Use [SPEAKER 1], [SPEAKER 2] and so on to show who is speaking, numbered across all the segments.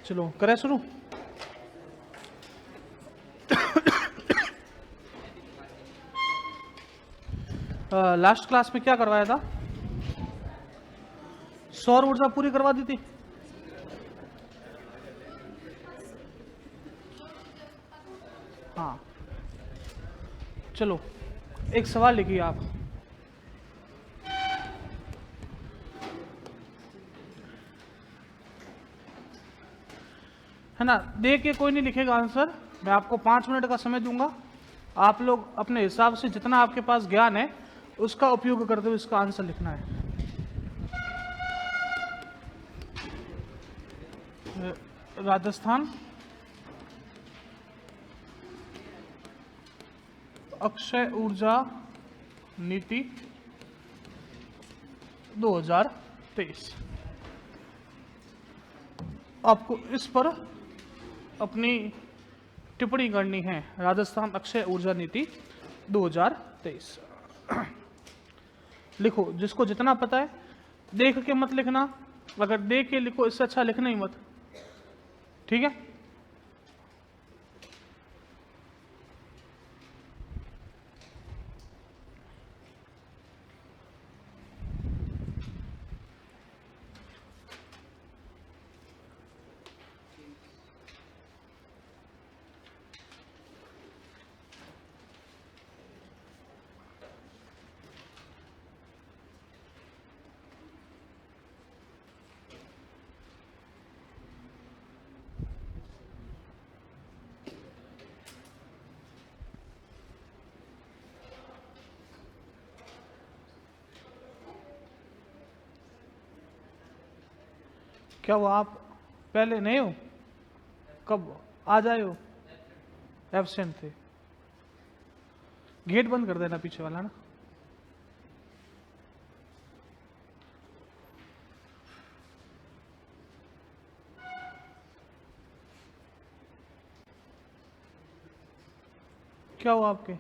[SPEAKER 1] चलो करें शुरू। लास्ट क्लास में क्या करवाया था? सौर ऊर्जा पूरी करवा दी थी। हाँ चलो एक सवाल लिखिए आप। है ना, देख के कोई नहीं लिखेगा आंसर। मैं आपको 5 मिनट का समय दूंगा। आप लोग अपने हिसाब से जितना आपके पास ज्ञान है उसका उपयोग करते हुए इसका आंसर लिखना है। राजस्थान अक्षय ऊर्जा नीति 2023। आपको इस पर अपनी टिप्पणी करनी है। राजस्थान अक्षय ऊर्जा नीति 2023 लिखो। जिसको जितना पता है देख के मत लिखना, अगर देख के लिखो इससे अच्छा लिखना ही मत, ठीक है? क्या वो आप पहले नहीं हो? कब आ जाए हो? एब्सेंट थे। गेट बंद कर देना पीछे वाला ना। क्या हुआ आपके?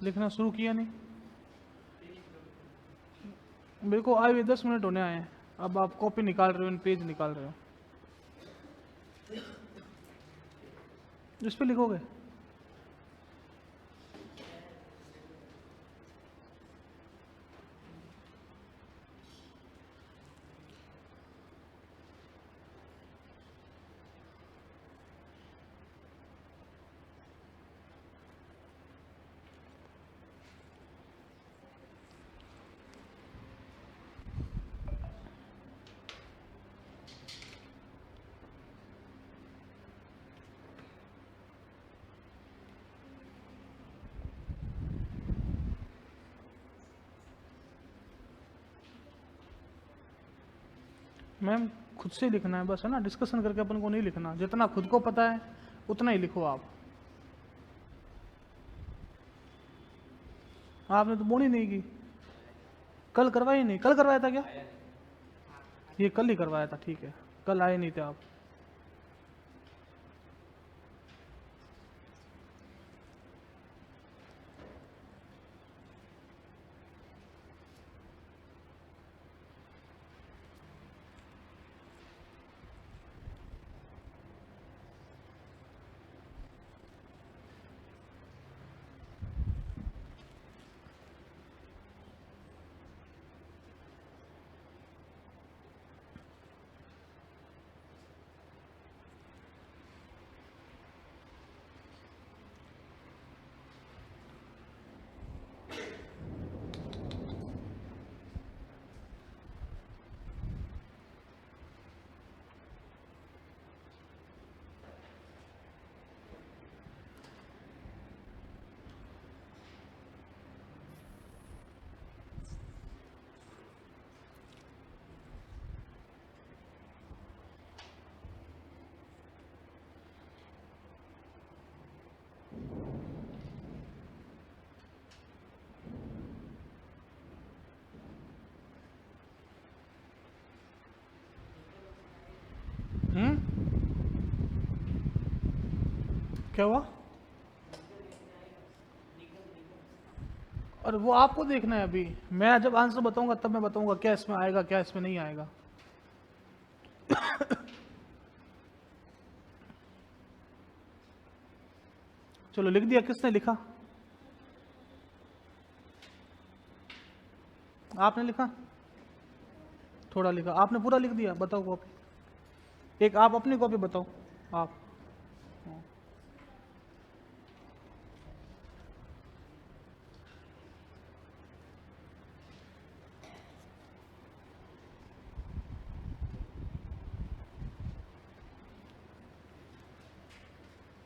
[SPEAKER 1] लिखना शुरू किया नहीं? मेरे को आए हुए 10 मिनट होने आए हैं। अब आप कॉपी निकाल रहे हो, पेज निकाल रहे हो। इस पे लिखोगे? मैम खुद से लिखना है बस, है ना? डिस्कशन करके अपन को नहीं लिखना। जितना खुद को पता है उतना ही लिखो आप। आपने तो बोनी नहीं की। कल करवाई नहीं? कल करवाया था क्या? ये कल ही करवाया था, ठीक है। कल आए नहीं थे आप। क्या हुआ? और वो आपको देखना है। अभी मैं जब आंसर बताऊंगा तब मैं बताऊंगा क्या इसमें आएगा क्या इसमें नहीं आएगा। चलो लिख दिया, किसने लिखा? आपने लिखा? थोड़ा लिखा, आपने पूरा लिख दिया? बताओ कॉपी, एक आप अपनी कॉपी बताओ आप।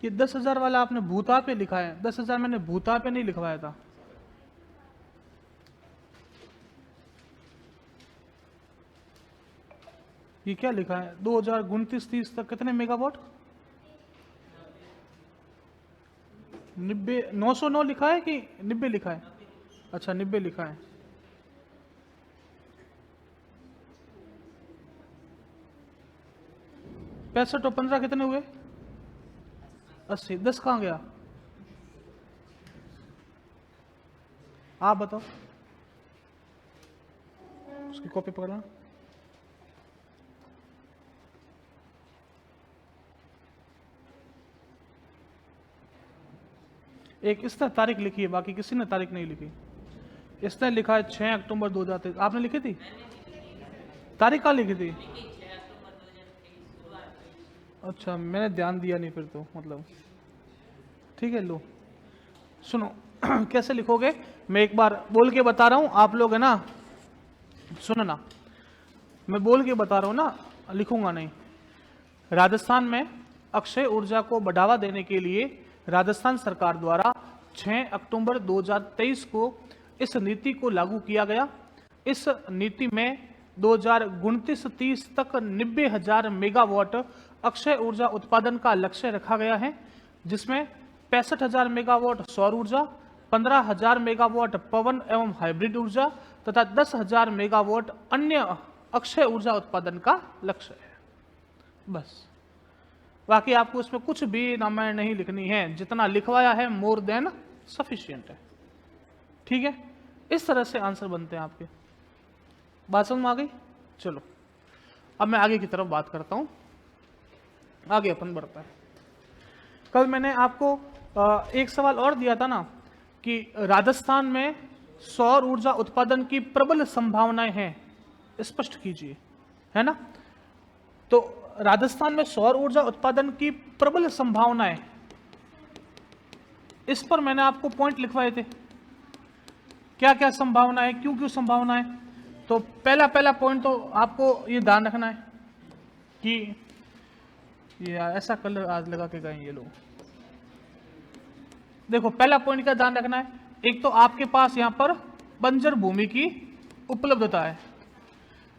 [SPEAKER 1] ये 10,000 वाला आपने भूता पे लिखा है, 10,000 मैंने भूता पे नहीं लिखवाया था। ये क्या लिखा है? 2029-30 तक कितने मेगावाट? 90, 909 लिखा है कि 90 लिखा है? अच्छा 90 लिखा है। पैंसठ और 15 कितने हुए? 80। 10 कहाँ गया? आप बताओ, उसकी कॉपी पकड़ना। एक इसने तारीख लिखी है, बाकी किसी ने तारीख नहीं लिखी। इसने लिखा है 6 अक्टूबर 2023। आपने लिखी थी? तारीख कहाँ लिखी थी? अच्छा मैंने ध्यान दिया नहीं फिर तो, मतलब ठीक है। लो सुनो कैसे लिखोगे, मैं एक बार बोल के बता रहा हूं, आप लोग है ना सुनो ना, मैं बोल के बता रहा हूं ना, लिखूंगा नहीं। राजस्थान में अक्षय ऊर्जा को बढ़ावा देने के लिए राजस्थान सरकार द्वारा 6 अक्टूबर 2023 को इस नीति को लागू किया गया। इस नीति में 2029-30 तक 90,000 मेगावाट अक्षय ऊर्जा उत्पादन का लक्ष्य रखा गया है, जिसमें 65,000 मेगावाट सौर ऊर्जा, 15,000 मेगावाट पवन एवं हाइब्रिड ऊर्जा तथा 10,000 मेगावाट अन्य अक्षय ऊर्जा उत्पादन का लक्ष्य है। बस, बाकी आपको उसमें कुछ भी नाम नहीं लिखनी है, जितना लिखवाया है मोर देन सफिशिएंट है। ठीक है, इस तरह से आंसर बनते हैं आपके। बात समझ में आ गई? चलो अब मैं आगे की तरफ बात करता हूं, आगे अपन बढ़ता है। कल मैंने आपको एक सवाल और दिया था ना कि राजस्थान में सौर ऊर्जा उत्पादन की प्रबल संभावनाएं हैं, स्पष्ट कीजिए, है ना। तो राजस्थान में सौर ऊर्जा उत्पादन की प्रबल संभावनाएं, इस पर मैंने आपको पॉइंट लिखवाए थे, क्या क्या संभावना है, क्यों क्यों संभावना है। तो पहला पॉइंट तो आपको ये ध्यान रखना है कि ये ऐसा कलर आज लगा के गए ये लोग। देखो पहला पॉइंट का ध्यान रखना है, एक तो आपके पास यहां पर बंजर भूमि की उपलब्धता है,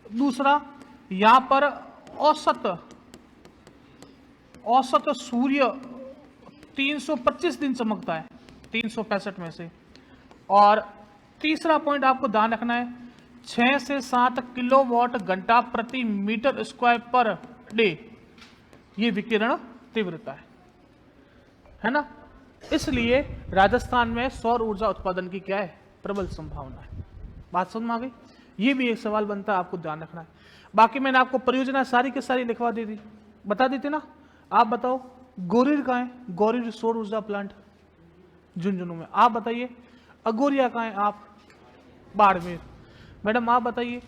[SPEAKER 1] दूसरा यहां पर औसत सूर्य 325 दिन चमकता है 365 में से, और तीसरा पॉइंट आपको ध्यान रखना है 6 से 7 किलोवाट घंटा प्रति मीटर स्क्वायर पर डे ये विकिरण तीव्रता है ना। इसलिए राजस्थान में सौर ऊर्जा उत्पादन की क्या है, प्रबल संभावना है। बात समझ में आ गई? ये भी एक सवाल बनता है, आपको ध्यान रखना है। बाकी मैंने आपको परियोजना सारी की सारी लिखवा दी थी, बता दी थी ना। आप बताओ गोरीर कहाँ है, गोरीर सौर ऊर्जा प्लांट झुंझुनू में। आप बताइए अगोरिया कहाँ है, आप बाड़मेर। मैडम आप बताइए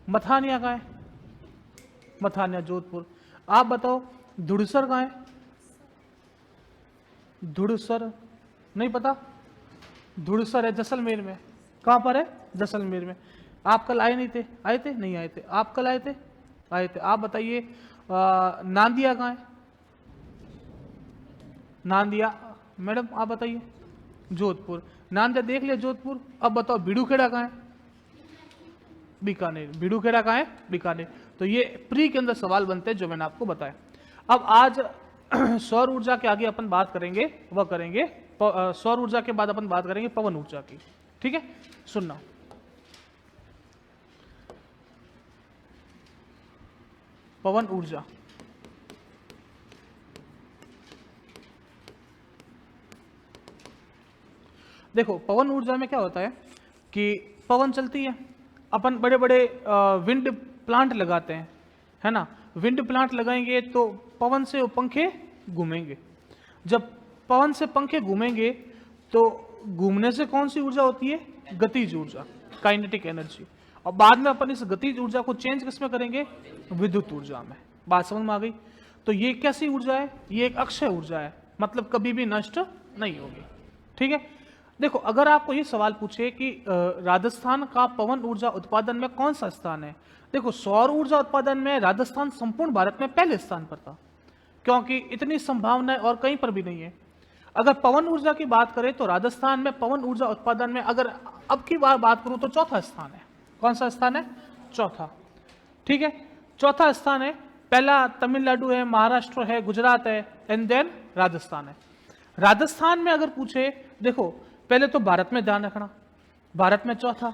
[SPEAKER 1] मथानिया कहाँ है, मथानिया जोधपुर। आप बताओ धुड़सर कहाँ है, धुड़सर नहीं पता, धुड़सर है जैसलमेर में। कहाँ पर है, जैसलमेर में। आप कल आए नहीं थे, आए थे नहीं आए थे, आप कल आए थे, आए थे। आप बताइए नांदिया कहाँ है, नांदिया। मैडम आप बताइए जोधपुर, नांदिया देख लिया जोधपुर। अब बताओ भिड़ूखेड़ा कहाँ है, बीकानेर। भिड़ूखेड़ा कहाँ है, बीकानेर। तो ये प्री के अंदर सवाल बनते हैं जो मैंने आपको बताया। अब आज सौर ऊर्जा के आगे अपन बात करेंगे, वह करेंगे सौर ऊर्जा के बाद अपन बात करेंगे पवन ऊर्जा की। ठीक है, सुनना। पवन ऊर्जा, देखो पवन ऊर्जा में क्या होता है कि पवन चलती है, अपन बड़े बड़े विंड प्लांट लगाते हैं, है ना। विंड प्लांट लगाएंगे तो पवन से वो पंखे घूमेंगे। जब पवन से पंखे घूमेंगे तो घूमने से कौन सी ऊर्जा होती है? गतिज ऊर्जा, काइनेटिक एनर्जी। और बाद में अपन इस गतिज ऊर्जा को चेंज किसमें करेंगे? विद्युत ऊर्जा में। बात समझ में आ गई? तो ये कैसी ऊर्जा है? ये एक अक्षय ऊर्जा है, मतलब कभी भी नष्ट नहीं होगी। ठीक है, देखो अगर आपको ये सवाल पूछे कि राजस्थान का पवन ऊर्जा उत्पादन में कौन सा स्थान है, देखो सौर ऊर्जा उत्पादन में राजस्थान संपूर्ण भारत में पहले स्थान पर था, क्योंकि इतनी संभावनाएं और कहीं पर भी नहीं है। अगर पवन ऊर्जा की बात करें तो राजस्थान में पवन ऊर्जा उत्पादन में अगर अब की बात करूं तो चौथा स्थान है। कौन सा स्थान है? चौथा। ठीक है, चौथा स्थान है। पहला तमिलनाडु है, महाराष्ट्र है, गुजरात है, एंड देन राजस्थान है। राजस्थान में अगर पूछे, देखो पहले तो भारत में ध्यान रखना, भारत में चौथा।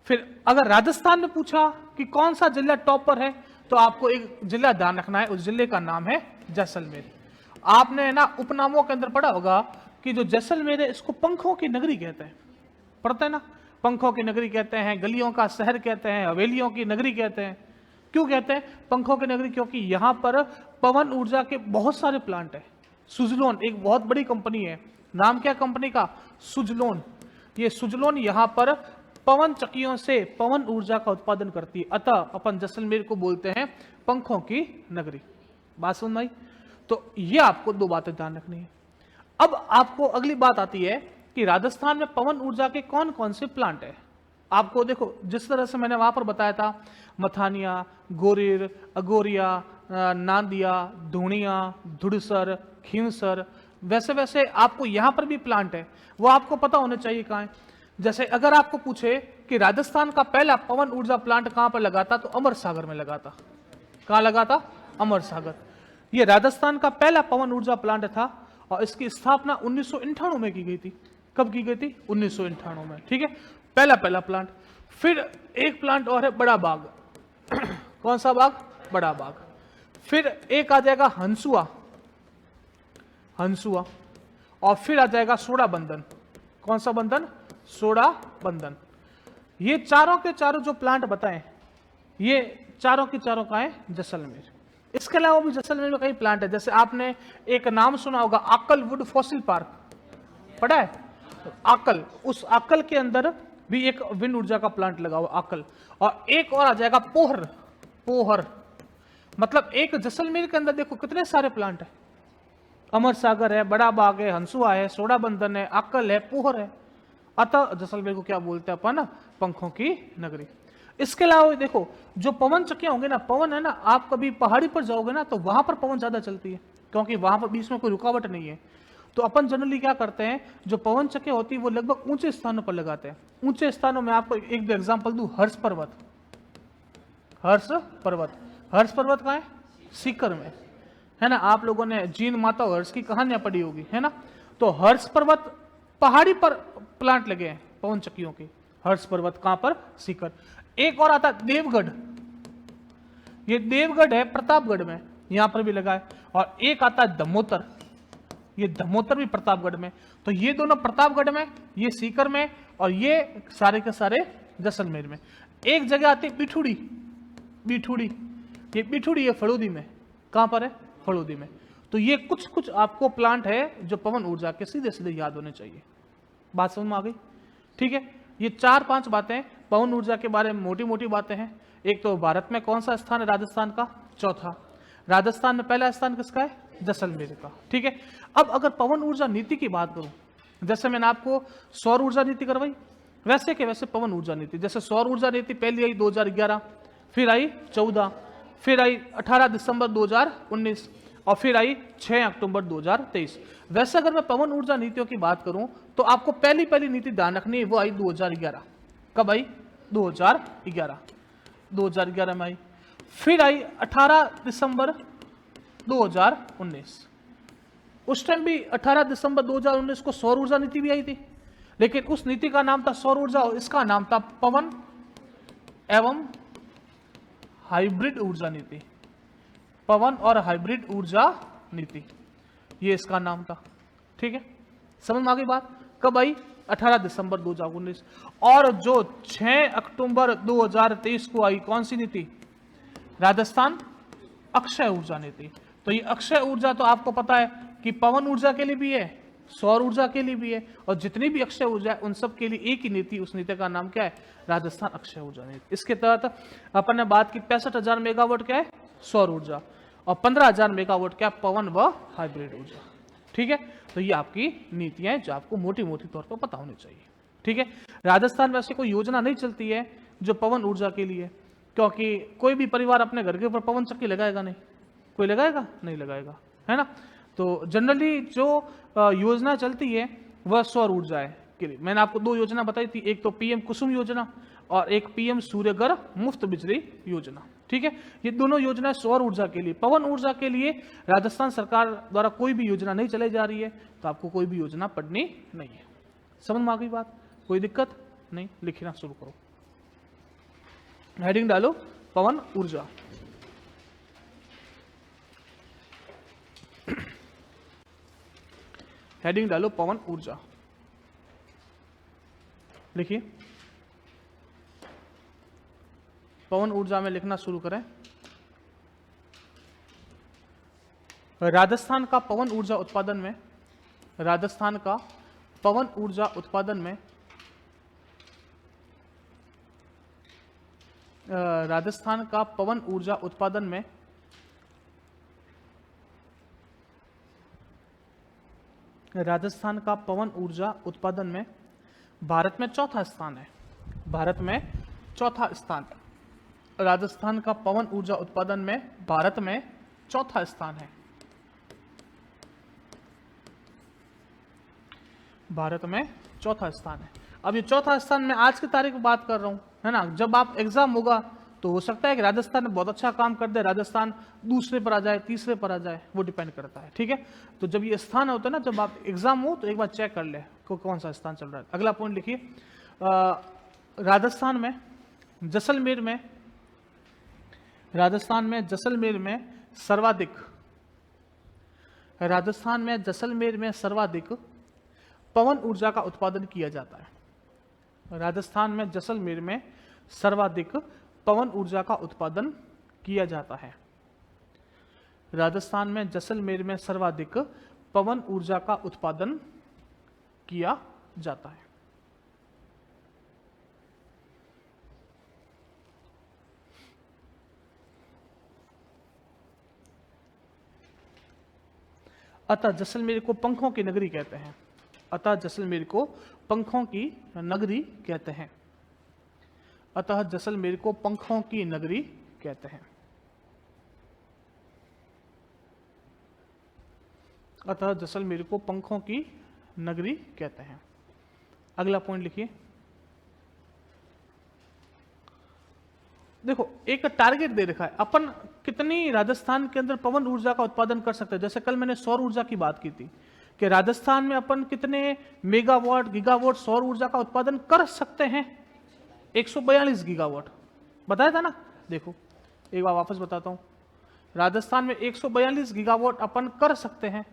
[SPEAKER 1] फिर अगर राजस्थान में पूछा कि कौन सा जिला टॉप पर है, तो आपको एक जिला ध्यान रखना है, उस जिले का नाम है जैसलमेर। आपने ना उपनामों के अंदर पढ़ा होगा कि जो जैसलमेर है इसको पंखों की नगरी कहते हैं, पढ़ते हैं ना? पंखों की नगरी कहते हैं, गलियों का शहर कहते हैं, हवेलियों की नगरी कहते हैं। क्यों कहते हैं पंखों की नगरी? क्योंकि यहां पर पवन ऊर्जा के बहुत सारे प्लांट है। सुजलोन एक बहुत बड़ी कंपनी है, नाम क्या कंपनी का? सुजलोन। ये सुजलोन यहां पर पवन चक्कियों से पवन ऊर्जा का उत्पादन करती है, अतः अपन जैसलमेर को बोलते हैं पंखों की नगरी। बात समझ में आई? तो ये आपको दो बातें ध्यान रखनी है। अब आपको अगली बात आती है कि राजस्थान में पवन ऊर्जा के कौन कौन से प्लांट है। आपको देखो जिस तरह से मैंने वहां पर बताया था, मथानिया, गोरिर, अगोरिया, नांदिया, धूणिया, धुड़सर, खींवसर, वैसे वैसे आपको यहां पर भी प्लांट है, वो आपको पता होने चाहिए कहां है। जैसे अगर आपको पूछे कि राजस्थान का पहला पवन ऊर्जा प्लांट कहां पर लगा था, तो अमर सागर में लगा था। कहां लगा था? अमर सागर। ये राजस्थान का पहला पवन ऊर्जा प्लांट था और इसकी स्थापना 1998 में की गई थी। कब की गई थी? 1998 में। ठीक है, पहला प्लांट। फिर एक प्लांट और है बड़ा बाग। कौन सा बाग? बड़ा बाग। फिर एक आ जाएगा हंसुआ, हंसुआ। और फिर आ जाएगा सोडा बंधन। कौन सा बंधन? सोडा बंधन। ये चारों के चारों जो प्लांट बताएं, ये चारों के चारों का है जैसलमेर। इसके अलावा भी जैसलमेर में कई प्लांट है। जैसे आपने एक नाम सुना होगा, आकल वुड फॉसिल पार्क, पढ़ा है? तो आकल, उस आकल के अंदर भी एक विंड ऊर्जा का प्लांट लगा हुआ, आकल। और एक और आ जाएगा पोहर, पोहर। मतलब एक जैसलमेर के अंदर देखो कितने सारे प्लांट है। अमर सागर है, बड़ा बाग है, हंसुआ है, सोडा बंधन है, आकल है, पोहर है। अतः जैसलमेर को क्या बोलते हैं अपन? पंखों की नगरी। इसके अलावा देखो जो पवन चक्कियां होंगे ना, पवन है ना, आप कभी पहाड़ी पर जाओगे ना तो वहां पर पवन ज्यादा चलती है, क्योंकि वहां पर बीच में कोई रुकावट नहीं है। तो अपन जनरली क्या करते हैं, जो पवन चक्कियां होती है वो लगभग ऊंचे स्थानों पर लगाते हैं। ऊंचे स्थानों में आपको एक दो एग्जाम्पल दूं, हर्ष पर्वत। हर्ष पर्वत, हर्ष पर्वत कहाँ है? सीकर में, है ना? आप लोगों ने जीन माता हर्ष की कहानियां पढ़ी होगी, है ना? तो हर्ष पर्वत पहाड़ी पर प्लांट लगे हैं पवन चक्कियों के। हर्ष पर्वत कहां पर? सीकर। एक और आता है देवगढ़, ये देवगढ़ है प्रतापगढ़ में, यहां पर भी लगा है। और एक आता है दमोतर, ये दमोतर भी प्रतापगढ़ में। तो ये दोनों प्रतापगढ़ में, ये सीकर में, और ये सारे के सारे जैसलमेर में। एक जगह आती है बिठूड़ी, बिठूड़ी, ये बिठूड़ी है फड़ौदी में। कहां पर है? फड़ौदी में। तो ये कुछ कुछ आपको प्लांट है जो पवन ऊर्जा के सीधे सीधे याद होने चाहिए। बात समझ में आ गई? ठीक है, ये 4-5 बातें पवन ऊर्जा के बारे में मोटी मोटी बातें हैं। एक तो भारत में कौन सा स्थान है राजस्थान का? चौथा। राजस्थान में पहला स्थान किसका है? जैसलमेर का। ठीक है, अब अगर पवन ऊर्जा नीति की बात करूं, जैसे मैंने आपको सौर ऊर्जा नीति करवाई, वैसे के वैसे पवन ऊर्जा नीति। जैसे सौर ऊर्जा नीति पहली आई 2011, फिर आई 14, फिर आई 18 दिसंबर 2019, और फिर आई 6 अक्टूबर 2023। वैसे अगर मैं पवन ऊर्जा नीतियों की बात करूं तो आपको पहली नीति ध्यान रखनी है, वो आई 2011। कब आई? 2011 में आई। फिर आई 18 दिसंबर 2019। उस टाइम भी 18 दिसंबर 2019 को सौर ऊर्जा नीति भी आई थी, लेकिन उस नीति का नाम था सौर ऊर्जा और इसका नाम था पवन एवं हाइब्रिड ऊर्जा नीति। पवन और हाइब्रिड ऊर्जा नीति, ये इसका नाम था। ठीक है, समझ में आ गई बात? कब आई? 18 दिसंबर 2019। और जो 6 अक्टूबर 2023 को आई कौन सी नीति? राजस्थान अक्षय ऊर्जा नीति। तो ये अक्षय ऊर्जा तो आपको पता है कि पवन ऊर्जा के लिए भी है सौर ऊर्जा के लिए भी है, और जितनी भी अक्षय ऊर्जा है उन सब के लिए एक ही नीति, उस नीति का नाम क्या है? राजस्थान अक्षय ऊर्जा नीति। इसके तहत अपन ने बात की 65,000 मेगावाट क्या है? सौर ऊर्जा, और 15,000 मेगावाट क्या? पवन व हाइब्रिड ऊर्जा। ठीक है, तो ये आपकी नीतियां हैं जो आपको मोटी मोटी तौर पर पता होनी चाहिए। ठीक है, राजस्थान में ऐसी कोई योजना नहीं चलती है जो पवन ऊर्जा के लिए, क्योंकि कोई भी परिवार अपने घर के ऊपर पवन चक्की लगाएगा नहीं, कोई लगाएगा? नहीं लगाएगा, है ना। तो जनरली जो योजना चलती है वह सौर ऊर्जा है के लिए। मैंने आपको 2 योजना बताई थी, एक तो पीएम कुसुम योजना और एक पीएम सूर्यघर मुफ्त बिजली योजना। ठीक है, ये दोनों योजना सौर ऊर्जा के लिए। पवन ऊर्जा के लिए राजस्थान सरकार द्वारा कोई भी योजना नहीं चलाई जा रही है, तो आपको कोई भी योजना पढ़नी नहीं है। समझ में आ गई बात? कोई दिक्कत नहीं? लिखना शुरू करो, हेडिंग डालो पवन ऊर्जा। हेडिंग डालो पवन ऊर्जा, लिखिए पवन ऊर्जा में लिखना शुरू करें। राजस्थान का पवन ऊर्जा उत्पादन में, राजस्थान का पवन ऊर्जा उत्पादन में, राजस्थान का पवन ऊर्जा उत्पादन में राजस्थान का पवन ऊर्जा उत्पादन में भारत में चौथा स्थान है। भारत में चौथा स्थान है। राजस्थान का पवन ऊर्जा उत्पादन में भारत में चौथा स्थान है। भारत में चौथा स्थान है। अब ये चौथा स्थान मैं आज की तारीख में बात कर रहा हूं, है ना। जब आप एग्जाम होगा तो हो सकता है कि राजस्थान में बहुत अच्छा काम कर दे, राजस्थान दूसरे पर आ जाए, तीसरे पर आ जाए, वो डिपेंड करता है। ठीक है, तो जब ये स्थान होता है ना, जब आप एग्जाम हो तो एक बार चेक कर ले कौन सा स्थान चल रहा है। अगला पॉइंट लिखिए, राजस्थान में जैसलमेर में, राजस्थान में जैसलमेर में सर्वाधिक, राजस्थान में जैसलमेर में सर्वाधिक पवन ऊर्जा का उत्पादन किया जाता है। राजस्थान में जैसलमेर में सर्वाधिक पवन ऊर्जा का उत्पादन किया जाता है। राजस्थान में जैसलमेर में सर्वाधिक पवन ऊर्जा का उत्पादन किया जाता है। अतः जैसलमेर को पंखों की नगरी कहते हैं। अतः जैसलमेर को पंखों की नगरी कहते हैं। अतः जैसलमेर को पंखों की नगरी कहते हैं। अतः जैसलमेर को पंखों की नगरी कहते हैं। अगला पॉइंट लिखिए, देखो एक टारगेट दे रखा है, अपन कितनी राजस्थान के अंदर पवन ऊर्जा का उत्पादन कर सकते हैं। जैसे कल मैंने सौर ऊर्जा की बात की थी कि राजस्थान में अपन कितने मेगावाट गीगावाट सौर ऊर्जा का उत्पादन कर सकते हैं। 142 गीगावाट बताया था ना। देखो एक बार वापस बताता हूं, राजस्थान में 142 गीगावाट अपन कर सकते हैं।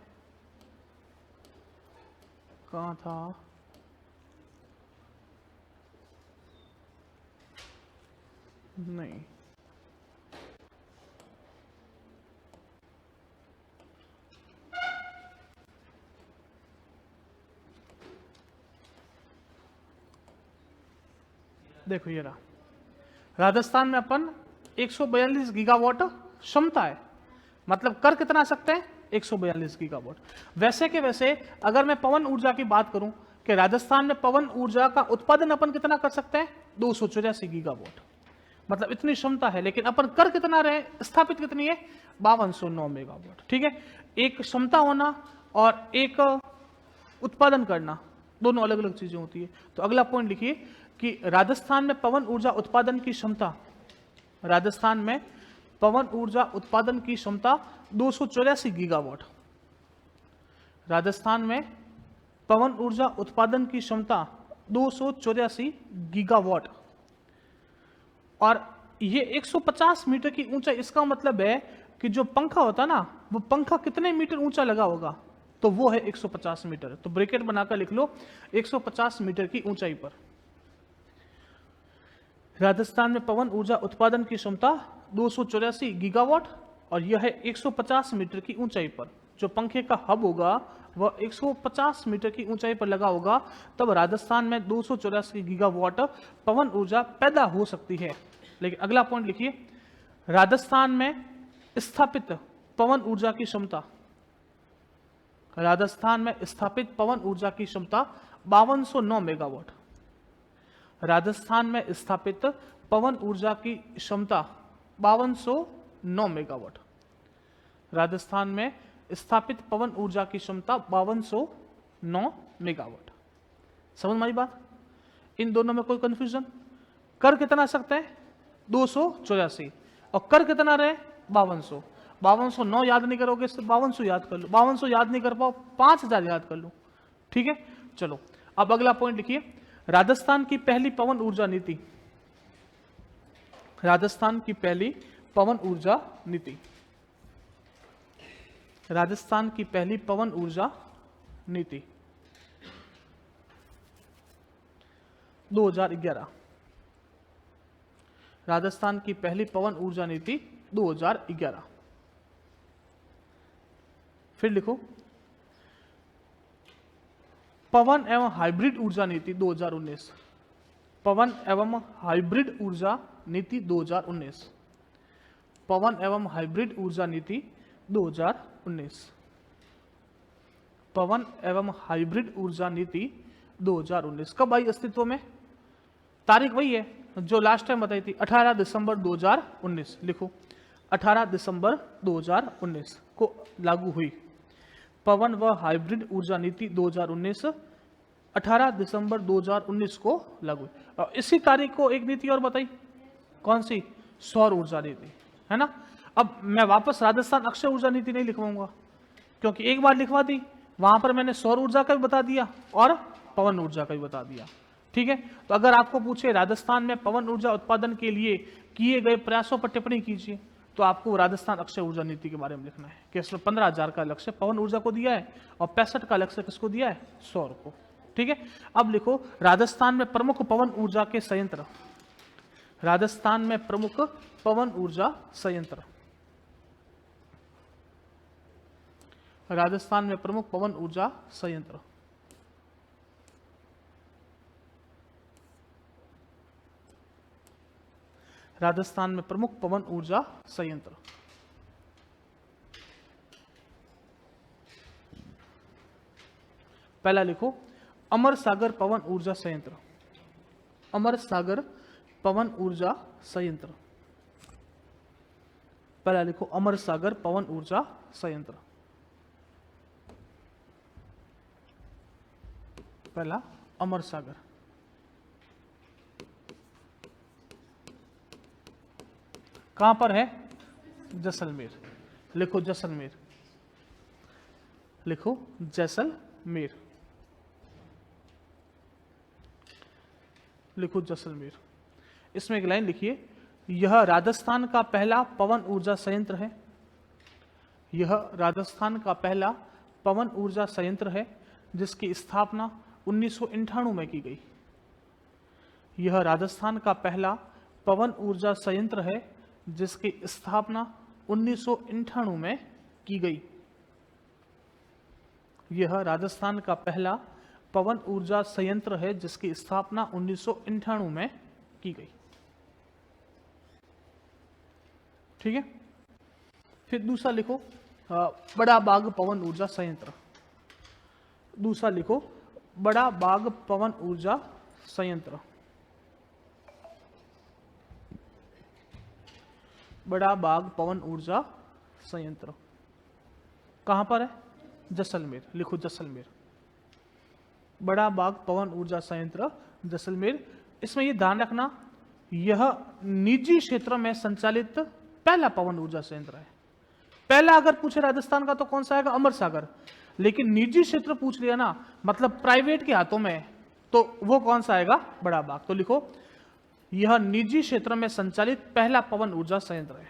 [SPEAKER 1] कहां था? नहीं, देखो ये रहा, राजस्थान में अपन 142 गीगावाट क्षमता है, मतलब कर कितना सकते हैं? 142 गीगावाट। वैसे के वैसे अगर मैं पवन ऊर्जा की बात करूं कि राजस्थान में पवन ऊर्जा का उत्पादन अपन कितना कर सकते हैं? 284 गीगावाट, मतलब इतनी क्षमता है। लेकिन अपन कर कितना रहे, स्थापित कितनी है? 5209 मेगावाट। ठीक है, एक क्षमता होना और एक उत्पादन करना दोनों अलग अलग चीजें होती है। तो अगला पॉइंट लिखिए कि राजस्थान में पवन ऊर्जा उत्पादन की क्षमता, राजस्थान में पवन ऊर्जा उत्पादन की क्षमता 284 गीगावाट। राजस्थान में पवन ऊर्जा उत्पादन की क्षमता 284 गीगावाट, और ये 150 मीटर की ऊंचाई। इसका मतलब है कि जो पंखा होता है ना, वो पंखा कितने मीटर ऊंचा लगा होगा? तो वो है 150 मीटर। तो ब्रैकेट बनाकर लिख लो 150 मीटर की ऊंचाई पर। राजस्थान में पवन ऊर्जा उत्पादन की क्षमता 284 गीगावाट और यह है 150 मीटर की ऊंचाई पर। जो पंखे का हब होगा वह 150 मीटर की ऊंचाई पर लगा होगा, तब राजस्थान में 284 गीगावाट पवन ऊर्जा पैदा हो सकती है। लेकिन अगला पॉइंट लिखिए, राजस्थान में स्थापित पवन ऊर्जा की क्षमता, राजस्थान में स्थापित पवन ऊर्जा की क्षमता 5209 मेगावाट। राजस्थान में स्थापित पवन ऊर्जा की क्षमता 5209 मेगावाट। राजस्थान में स्थापित पवन ऊर्जा की क्षमता 5209 मेगावाट। समझ में आई बात? इन दोनों में कोई कंफ्यूजन? कर कितना सकते हैं? 284 और कर कितना रहे? 5200। 5209 याद नहीं करोगे, सिर्फ 5200 याद कर लो। 5200 याद नहीं कर पाओ, 5000 याद कर लो। ठीक है, चलो अब अगला पॉइंट लिखिए, राजस्थान की पहली पवन ऊर्जा नीति। राजस्थान की पहली पवन ऊर्जा नीति, राजस्थान की पहली पवन ऊर्जा नीति 2011। राजस्थान की पहली पवन ऊर्जा नीति 2011। फिर लिखो, पवन एवं हाइब्रिड ऊर्जा नीति 2019। पवन एवं हाइब्रिड ऊर्जा नीति 2019। पवन एवं हाइब्रिड ऊर्जा नीति 2019। पवन एवं हाइब्रिड ऊर्जा नीति 2019 कब आई अस्तित्व में? तारीख वही है जो लास्ट टाइम बताई थी, 18 दिसंबर 2019। लिखो, 18 दिसंबर 2019 को लागू हुई पवन व हाइब्रिड ऊर्जा नीति 2019। 18 दिसंबर 2019 को लागू हुई। और इसी तारीख को एक नीति और बताई, कौन सी? सौर ऊर्जा नीति, है ना। अब मैं वापस राजस्थान अक्षय ऊर्जा नीति नहीं लिखवाऊंगा, क्योंकि एक बार लिखवा दी, वहां पर मैंने सौर ऊर्जा का भी बता दिया और पवन ऊर्जा का भी बता दिया। ठीक है, तो अगर आपको पूछे राजस्थान में पवन ऊर्जा उत्पादन के लिए किए गए प्रयासों पर टिप्पणी कीजिए, तो आपको राजस्थान अक्षय ऊर्जा नीति के बारे में लिखना है कि इसमें 15,000 का लक्ष्य पवन ऊर्जा को दिया है और 65 का लक्ष्य किसको दिया है? सौर को। ठीक है, अब लिखो, राजस्थान में प्रमुख पवन ऊर्जा के संयंत्र। राजस्थान में प्रमुख पवन ऊर्जा संयंत्र। राजस्थान में प्रमुख पवन ऊर्जा संयंत्र। राजस्थान में प्रमुख पवन ऊर्जा संयंत्र। पहला लिखो, अमर सागर पवन ऊर्जा संयंत्र। अमर सागर पवन ऊर्जा संयंत्र। पहला लिखो, अमर सागर पवन ऊर्जा संयंत्र। पहला अमर सागर। कहां पर है? जैसलमेर। लिखो जैसलमेर। लिखो जैसलमेर। लिखो जैसलमेर। इसमें एक लाइन लिखिए, यह राजस्थान का पहला पवन ऊर्जा संयंत्र है। यह राजस्थान का पहला पवन ऊर्जा संयंत्र है जिसकी स्थापना 1998 में की गई। यह राजस्थान का पहला पवन ऊर्जा संयंत्र है जिसकी स्थापना 1998 में की गई। यह राजस्थान का पहला पवन ऊर्जा संयंत्र है जिसकी स्थापना 1998 में की गई। ठीक है, फिर दूसरा लिखो, बड़ा बाग पवन ऊर्जा संयंत्र। दूसरा लिखो, बड़ा बाग पवन ऊर्जा संयंत्र। बड़ा बाग पवन ऊर्जा संयंत्र कहां पर है? जैसलमेर। लिखो जैसलमेर। बड़ा बाग पवन ऊर्जा संयंत्र जैसलमेर। इसमें यह ध्यान रखना, यह निजी क्षेत्र में संचालित पहला पवन ऊर्जा संयंत्र है। पहला अगर पूछे राजस्थान का तो कौन सा आएगा? अमर सागर। लेकिन निजी क्षेत्र पूछ लिया ना, मतलब प्राइवेट के हाथों में, तो वो कौन सा आएगा? बड़ा बाग। तो लिखो, यह निजी क्षेत्र में संचालित पहला पवन ऊर्जा संयंत्र है।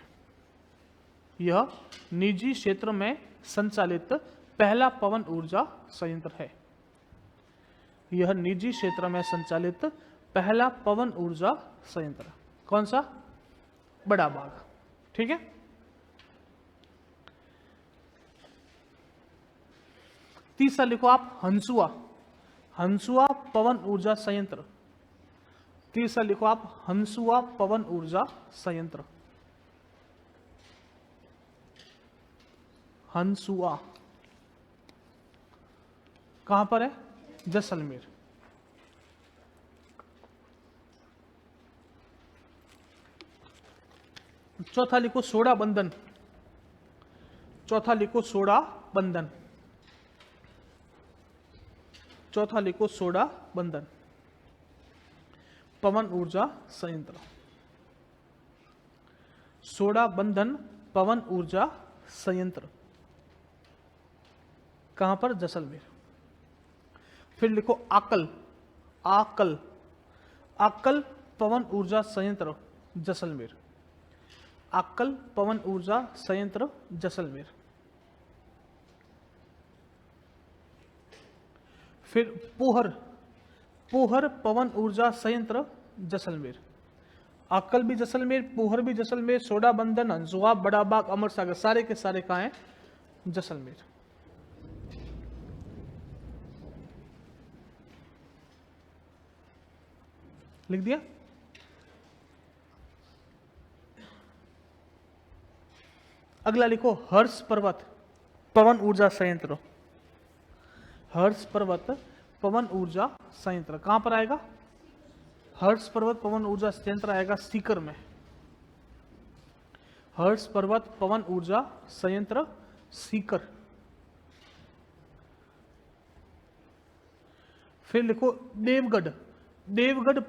[SPEAKER 1] यह निजी क्षेत्र में संचालित पहला पवन ऊर्जा संयंत्र है। यह निजी क्षेत्र में संचालित पहला पवन ऊर्जा संयंत्र। कौन सा? बड़ा बाग। ठीक है, तीसरा लिखो आप हंसुआ, हंसुआ पवन ऊर्जा संयंत्र। तीसरा लिखो आप हंसुआ पवन ऊर्जा संयंत्र। हंसुआ कहां पर है? जैसलमेर। चौथा लिखो सोडा बंधन, चौथा लिखो सोडा बंधन, चौथा लिखो सोडा बंधन पवन ऊर्जा संयंत्र। सोडा बंधन पवन ऊर्जा संयंत्र कहां पर? जैसलमेर। फिर लिखो आकल, आकल, आकल पवन ऊर्जा संयंत्र जैसलमेर। आकल पवन ऊर्जा संयंत्र जैसलमेर। फिर पोहर, पोहर पवन ऊर्जा संयंत्र जैसलमेर। आकल भी जैसलमेर, पोहर भी जैसलमेर, सोडा बंधन, हंसुआ, बड़ा बाग, अमर सागर, सारे के सारे कहां हैं? जैसलमेर। लिख दिया? अगला लिखो हर्ष पर्वत पवन ऊर्जा संयंत्र। हर्ष पर्वत पवन ऊर्जा संयंत्र कहां पर आएगा? हर्ष पर्वत पवन ऊर्जा संयंत्र आएगा सीकर में। हर्ष पर्वत पवन ऊर्जा संयंत्र सीकर। फिर लिखो देवगढ़, देवगढ़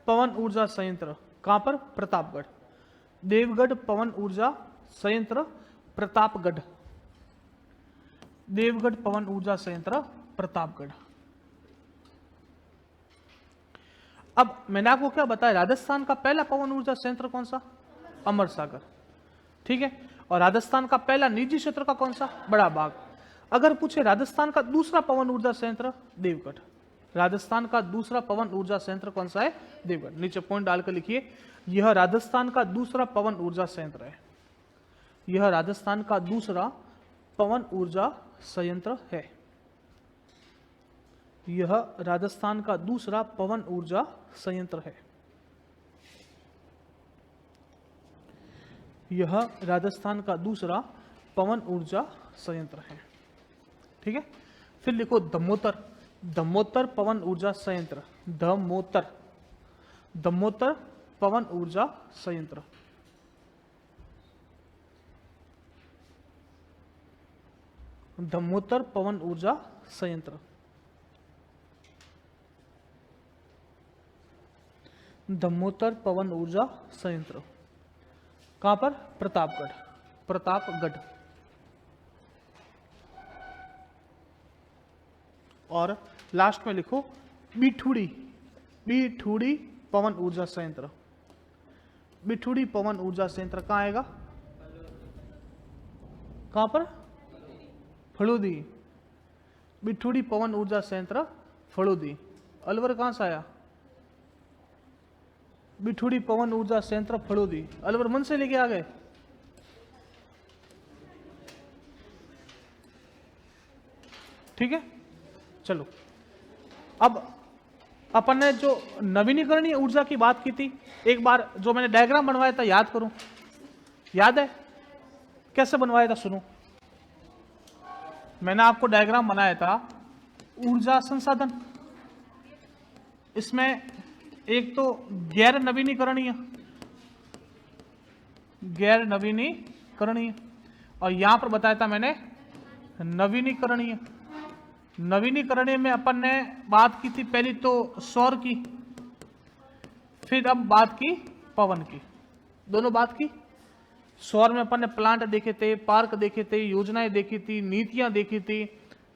[SPEAKER 1] पवन ऊर्जा संयंत्र कहां पर? प्रतापगढ़। देवगढ़ पवन ऊर्जा संयंत्र प्रतापगढ़। देवगढ़ पवन ऊर्जा संयंत्र प्रतापगढ़। अब मैंने आपको क्या बताया, राजस्थान का पहला पवन ऊर्जा संयंत्र कौन सा? अमर सागर, ठीक है। और राजस्थान का पहला निजी क्षेत्र का कौन सा? बड़ा बाग। अगर पूछे राजस्थान का दूसरा पवन ऊर्जा संयंत्र? देवगढ़। राजस्थान का दूसरा पवन ऊर्जा संयंत्र कौन सा है? देवगढ़। नीचे पॉइंट डालकर लिखिए, यह राजस्थान का दूसरा पवन ऊर्जा संयंत्र है। यह राजस्थान का दूसरा पवन ऊर्जा संयंत्र है। यह राजस्थान का दूसरा पवन ऊर्जा संयंत्र है। यह राजस्थान का दूसरा पवन ऊर्जा संयंत्र है, ठीक है। फिर लिखो दमोतर, दमोतर पवन ऊर्जा संयंत्र। दमोतर, दमोतर पवन ऊर्जा संयंत्र। दमोतर पवन ऊर्जा संयंत्र। दमोतर पवन ऊर्जा संयंत्र कहां पर? प्रतापगढ़। प्रतापगढ़। और लास्ट में लिखो बिठूड़ी, बिठूड़ी पवन ऊर्जा संयंत्र। बिठूड़ी पवन ऊर्जा संयंत्र कहां आएगा? कहां पर? फड़ोदी। बिठूड़ी पवन ऊर्जा संयंत्र फड़ोदी। अलवर कहां से आया? बिठूड़ी पवन ऊर्जा संयंत्र फड़ोदी। अलवर मन से लेके आ गए। ठीक है, चलो अब अपन ने जो नवीनीकरणीय ऊर्जा की बात की थी, एक बार जो मैंने डायग्राम बनवाया था याद करूं, याद है? कैसे बनवाया था सुनो। मैंने आपको डायग्राम बनाया था ऊर्जा संसाधन, इसमें एक तो गैर नवीनीकरणीय, गैर नवीनीकरणीय, और यहां पर बताया था मैंने नवीनीकरणीय। नवीनीकरणीय में अपन ने बात की थी पहली तो सौर की, फिर अब बात की पवन की, दोनों बात की। सौर में अपन ने प्लांट देखे थे, पार्क देखे थे, योजनाएं देखी थी, नीतियां देखी थी,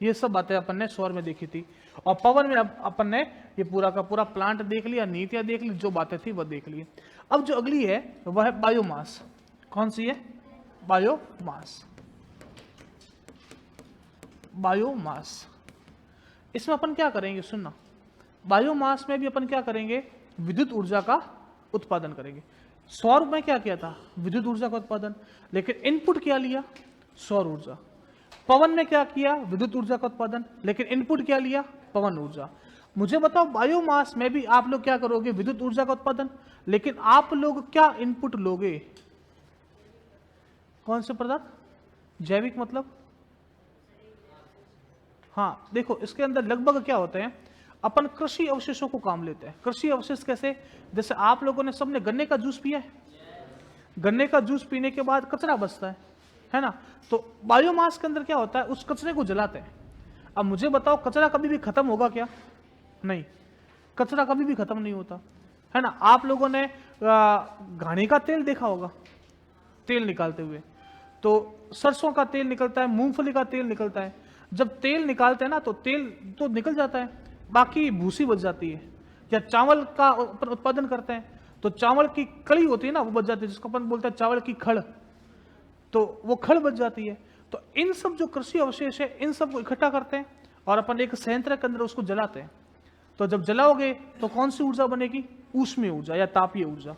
[SPEAKER 1] ये सब बातें अपन ने सौर में देखी थी। और पवन में अब अपन ने ये पूरा का पूरा प्लांट देख लिया, नीतियां देख ली, जो बातें थी वह देख ली। अब जो अगली है वह है बायोमास। कौन सी है? बायोमास। बायोमास, इसमें अपन क्या करेंगे सुनना, बायोमास में भी अपन क्या करेंगे? विद्युत ऊर्जा का उत्पादन करेंगे। सौर में क्या किया था? विद्युत ऊर्जा का उत्पादन, लेकिन इनपुट क्या लिया? सौर ऊर्जा। पवन में क्या किया, विद्युत ऊर्जा का उत्पादन, लेकिन इनपुट क्या लिया, पवन ऊर्जा। मुझे बताओ बायोमास में भी आप लोग क्या करोगे, विद्युत ऊर्जा का उत्पादन, लेकिन आप लोग क्या इनपुट लोगे, कौन से पदार्थ, जैविक मतलब, हाँ देखो इसके अंदर लगभग क्या होते हैं, अपन कृषि अवशेषों को काम लेते हैं। कृषि अवशेष कैसे, जैसे आप लोगों ने सबने गन्ने का जूस पिया है, गन्ने का जूस पीने के बाद कचरा बचता है ना, तो बायोमास के अंदर क्या होता है, उस कचरे को जलाते हैं। अब मुझे बताओ कचरा कभी भी खत्म होगा क्या, नहीं, कचरा कभी भी खत्म नहीं होता है ना। आप लोगों ने घानी का तेल देखा होगा, तेल निकालते हुए, तो सरसों का तेल निकलता है, मूंगफली का तेल निकलता है। जब तेल निकालते हैं ना तो तेल तो निकल जाता है, बाकी भूसी बच जाती है। या चावल का उत्पादन करते हैं तो चावल की कड़ी होती है ना, वो बच जाती है, जिसको अपन बोलते हैं चावल की खड़, तो वो खड़ बच जाती है। तो इन सब जो कृषि अवशेष है, इन सब को इकट्ठा करते हैं और अपन एक संयंत्र के अंदर उसको जलाते हैं। तो जब जलाओगे तो कौन सी ऊर्जा बनेगी, ऊष्मीय ऊर्जा या तापीय ऊर्जा,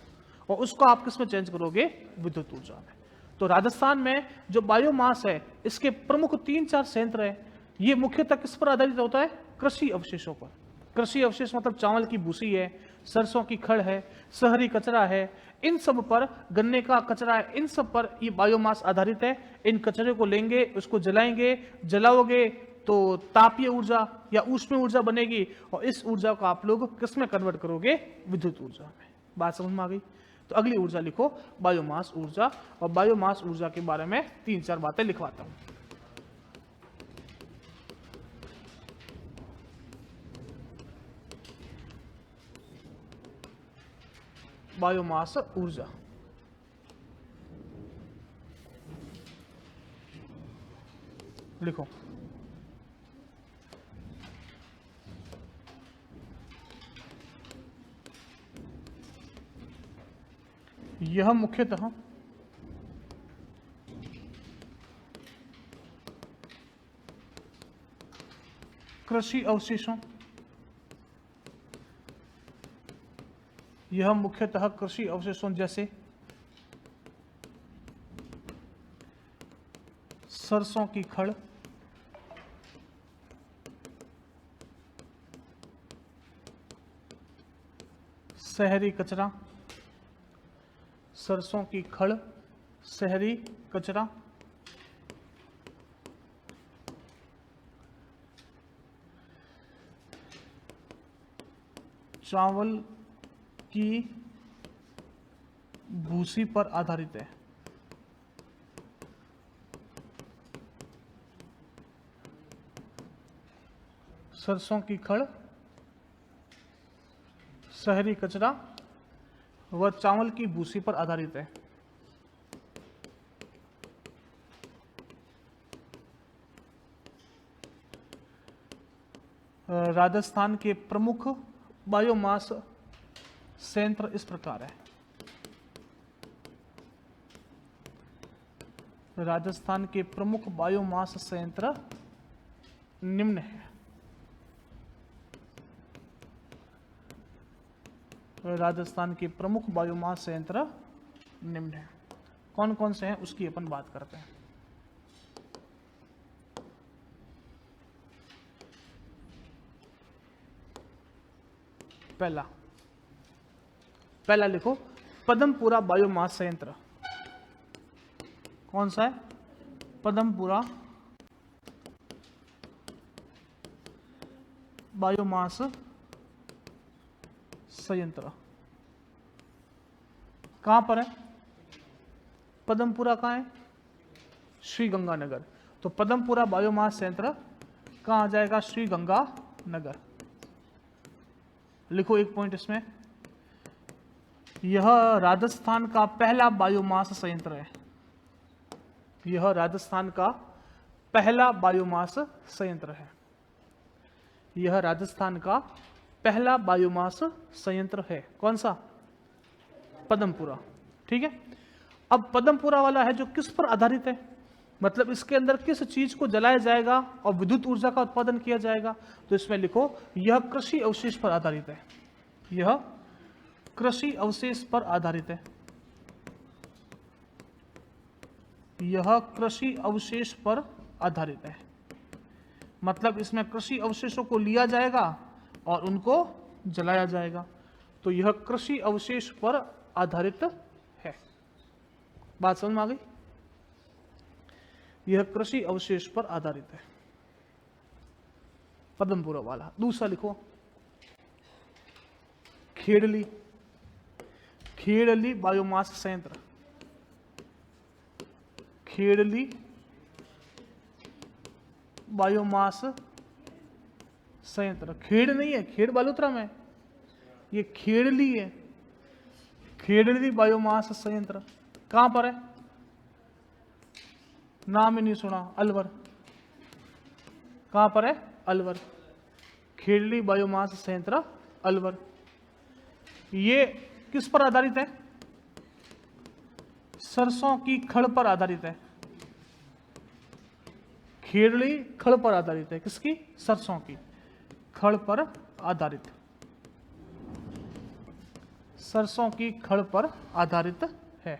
[SPEAKER 1] और उसको आप किस में चेंज करोगे, विद्युत ऊर्जा में। तो राजस्थान में जो बायोमास है, इसके प्रमुख 3-4 संयंत्र है। ये मुख्यतः किस पर आधारित होता है, कृषि अवशेषों पर। कृषि अवशेष मतलब चावल की भूसी है, सरसों की खड़ है, शहरी कचरा है, इन सब पर, गन्ने का कचरा है, इन सब पर ये बायोमास आधारित है। इन कचरे को लेंगे, उसको जलाएंगे, जलाओगे तो तापीय ऊर्जा या ऊष्मीय ऊर्जा बनेगी, और इस ऊर्जा को आप लोग किस में कन्वर्ट करोगे, विद्युत ऊर्जा में। बात समझ में आ गई। तो अगली ऊर्जा लिखो, बायोमास ऊर्जा। और बायोमास ऊर्जा के बारे में 3-4 बातें लिखवाता हूं। बायोमास ऊर्जा, लिखो। यह मुख्यतः कृषि अवशेषों, यह मुख्यतः कृषि अवशेषों जैसे सरसों की खड़, शहरी कचरा, सरसों की खड़, शहरी कचरा, चावल की भूसी पर आधारित है। सरसों की खड़, शहरी कचरा व चावल की भूसी पर आधारित है। राजस्थान के प्रमुख बायोमास संयंत्र इस प्रकार है। राजस्थान के प्रमुख बायोमास संयंत्र निम्न है। राजस्थान के प्रमुख बायोमास संयंत्र निम्न है। कौन कौन से हैं उसकी अपन बात करते हैं। पहला लिखो, पदमपुरा बायोमास संयंत्र। कौन सा है, पदमपुरा बायोमास संयंत्र। कहां पर है, पदमपुरा कहां है, श्री गंगानगर। तो पदमपुरा बायोमास संयंत्र कहां आ जाएगा, श्री गंगानगर। लिखो एक पॉइंट इसमें, यह राजस्थान का पहला बायोमास संयंत्र है। यह राजस्थान का पहला बायोमास संयंत्र है। यह राजस्थान का पहला बायोमास संयंत्र है। कौन सा, पदमपुरा। ठीक है। अब पदमपुरा वाला है जो किस पर आधारित है, मतलब इसके अंदर किस चीज को जलाया जाएगा और विद्युत ऊर्जा का उत्पादन किया जाएगा। तो इसमें लिखो, यह कृषि अवशेष पर आधारित है। यह कृषि अवशेष पर आधारित है। यह कृषि अवशेष पर आधारित है। मतलब इसमें कृषि अवशेषों को लिया जाएगा और उनको जलाया जाएगा, तो यह कृषि अवशेष पर आधारित है। बात समझ में आ गई? यह कृषि अवशेष पर आधारित है। पद्मपुरा वाला। दूसरा लिखो, खेड़ली। खेड़ली बायोमास संयंत्र। खेड़ली बायोमास संयंत्र। खेड़ नहीं है, खेड़ बालोतरा में, ये खेड़ली है। खेड़ली बायोमास संयंत्र कहां पर है? नाम ही नहीं सुना। अलवर। कहां पर है? अलवर। खेड़ली बायोमास संयंत्र अलवर। ये किस पर आधारित है? सरसों की खड़ पर आधारित है। खेड़ली खड़ पर आधारित है। किसकी? सरसों की खड़ पर आधारित। सरसों की खड़ पर आधारित है।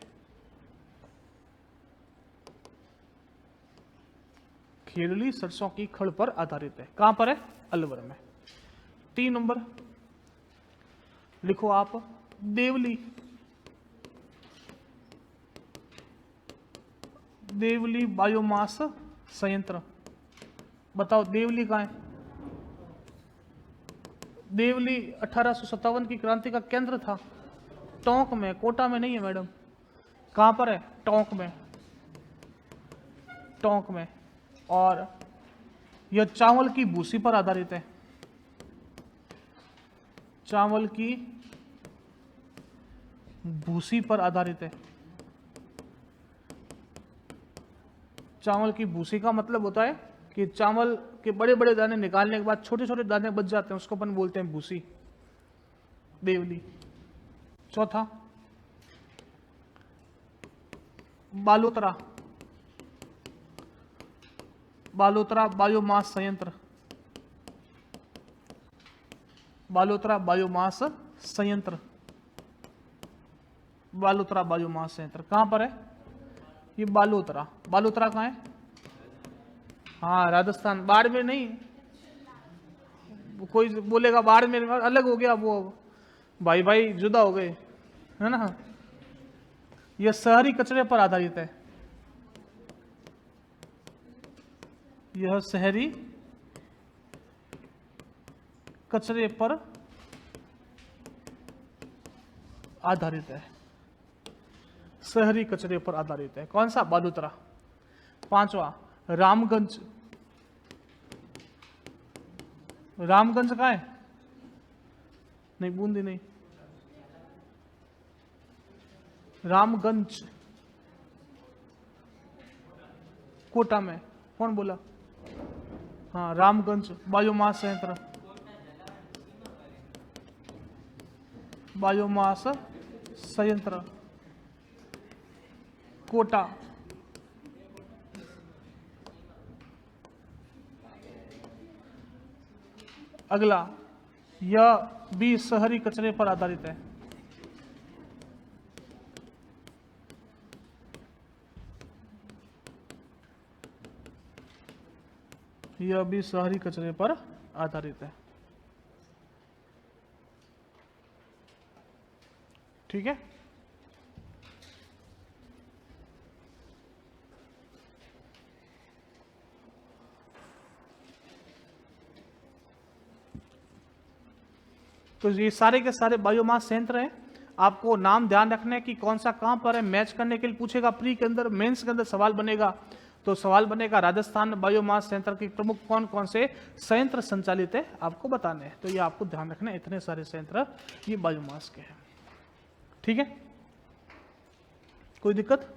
[SPEAKER 1] खेड़ली सरसों की खड़ पर आधारित है। कहां पर है? अलवर में। 3 नंबर लिखो आप, देवली। देवली बायोमास संयंत्र। बताओ देवली कहां है? देवली 1857 की क्रांति का केंद्र था। टोंक में, कोटा में नहीं है मैडम। कहां पर है? टोंक में। टोंक में। और यह चावल की भूसी पर आधारित है। चावल की भूसी पर आधारित है। चावल की भूसी का मतलब होता है कि चावल के बड़े बड़े दाने निकालने के बाद छोटे छोटे दाने बच जाते हैं, उसको अपन बोलते हैं भूसी। देवली। चौथा, बालोतरा। बालोतरा बायोमास संयंत्र। बालोतरा बायोमास संयंत्र। बालोतरा बायोमास संयंत्र कहां पर है? ये बालोतरा। बालोतरा कहां है? हाँ, राजस्थान। बाड़मेर नहीं। कोई बोलेगा बाड़मेर अलग हो गया, वो भाई भाई जुदा हो गए, है ना। यह शहरी कचरे पर आधारित है। यह शहरी कचरे पर आधारित है। शहरी कचरे पर आधारित है। कौन सा? बालोतरा। 5वां, रामगंज। रामगंज कहां है? नहीं, बूंदी नहीं। रामगंज कोटा में। कौन बोला? हाँ, रामगंज बायोमास संयंत्र। बायोमास संयंत्र कोटा। अगला, यह भी शहरी कचरे पर आधारित है। यह भी शहरी कचरे पर आधारित है। ठीक है। तो ये सारे के सारे बायोमास संयंत्र हैं। आपको नाम ध्यान रखना है कि कौन सा कहां पर है। मैच करने के लिए पूछेगा, प्री के अंदर, मेंस के अंदर सवाल बनेगा। तो सवाल बनेगा राजस्थान में बायोमास संयंत्र के प्रमुख कौन कौन से संयंत्र संचालित है, आपको बताने हैं। तो ये आपको ध्यान रखना है, इतने सारे संयंत्र ये बायोमास के हैं। ठीक है, कोई दिक्कत?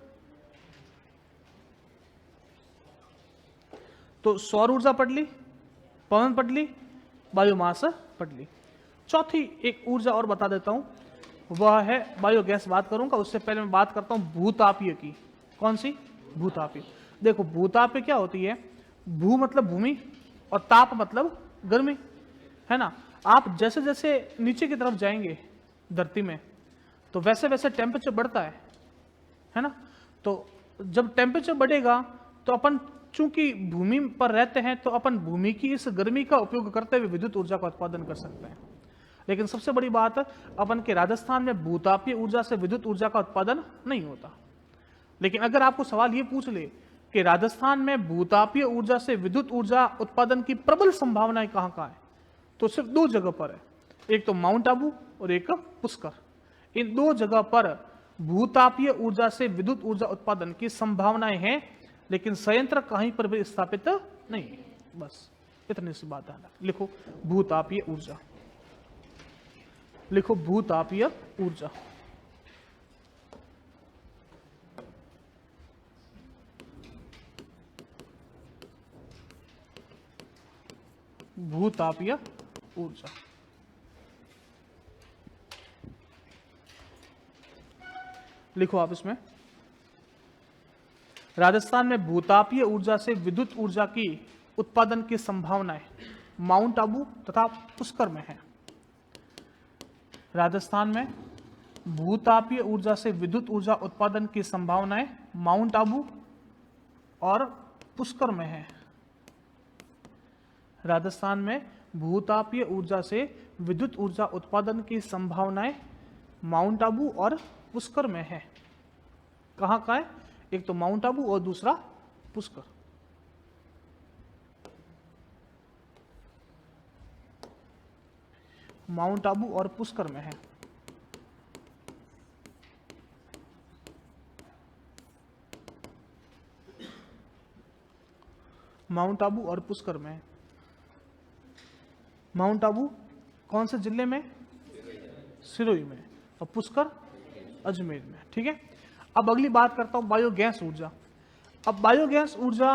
[SPEAKER 1] तो सौर ऊर्जा पढ़ ली, पवन पढ़ ली, बायोमास पढ़ ली। चौथी एक ऊर्जा और बता देता हूं, वह है बायोगैस। बात करूंगा, उससे पहले मैं बात करता हूं भूतापीय की। कौन सी? भूतापीय। देखो, भूतापीय क्या होती है? भू मतलब भूमि और ताप मतलब गर्मी, है ना। आप जैसे जैसे नीचे की तरफ जाएंगे धरती में, तो वैसे वैसे टेम्परेचर बढ़ता है ना। तो जब टेम्परेचर बढ़ेगा तो अपन चूंकि भूमि पर रहते हैं तो अपन भूमि की इस गर्मी का उपयोग करते हुए विद्युत ऊर्जा का उत्पादन कर सकते हैं। लेकिन सबसे बड़ी बात, अपन के राजस्थान में भूतापीय ऊर्जा से विद्युत ऊर्जा का उत्पादन नहीं होता। लेकिन अगर आपको सवाल ये पूछ ले कि राजस्थान में भूतापीय ऊर्जा से विद्युत ऊर्जा उत्पादन की प्रबल संभावनाएं कहां कहां है, तो सिर्फ 2 जगह पर है, एक तो माउंट आबू और एक पुष्कर। इन 2 जगह पर भूतापीय ऊर्जा से विद्युत ऊर्जा उत्पादन की संभावनाएं हैं, लेकिन संयंत्र कहीं पर भी स्थापित नहीं है। बस इतनी सी बात है। लिखो भूतापीय ऊर्जा, लिखो भूतापीय ऊर्जा। भूतापीय ऊर्जा। लिखो आप इसमें, राजस्थान में भूतापीय ऊर्जा से विद्युत ऊर्जा की उत्पादन की संभावनाएं माउंट आबू तथा पुष्कर में है। राजस्थान में भूतापीय ऊर्जा से विद्युत ऊर्जा उत्पादन की संभावनाएं माउंट आबू और पुष्कर में है। राजस्थान में भूतापीय ऊर्जा से विद्युत ऊर्जा उत्पादन की संभावनाएं माउंट आबू और पुष्कर में है। कहां का है? एक तो माउंट आबू और दूसरा पुष्कर। माउंट आबू और पुष्कर में है। माउंट आबू और पुष्कर में है। माउंट आबू कौन से जिले में? सिरोही में। और पुष्कर अजमेर में। ठीक है। अब अगली बात करता हूं बायोगैस ऊर्जा। अब बायोगैस ऊर्जा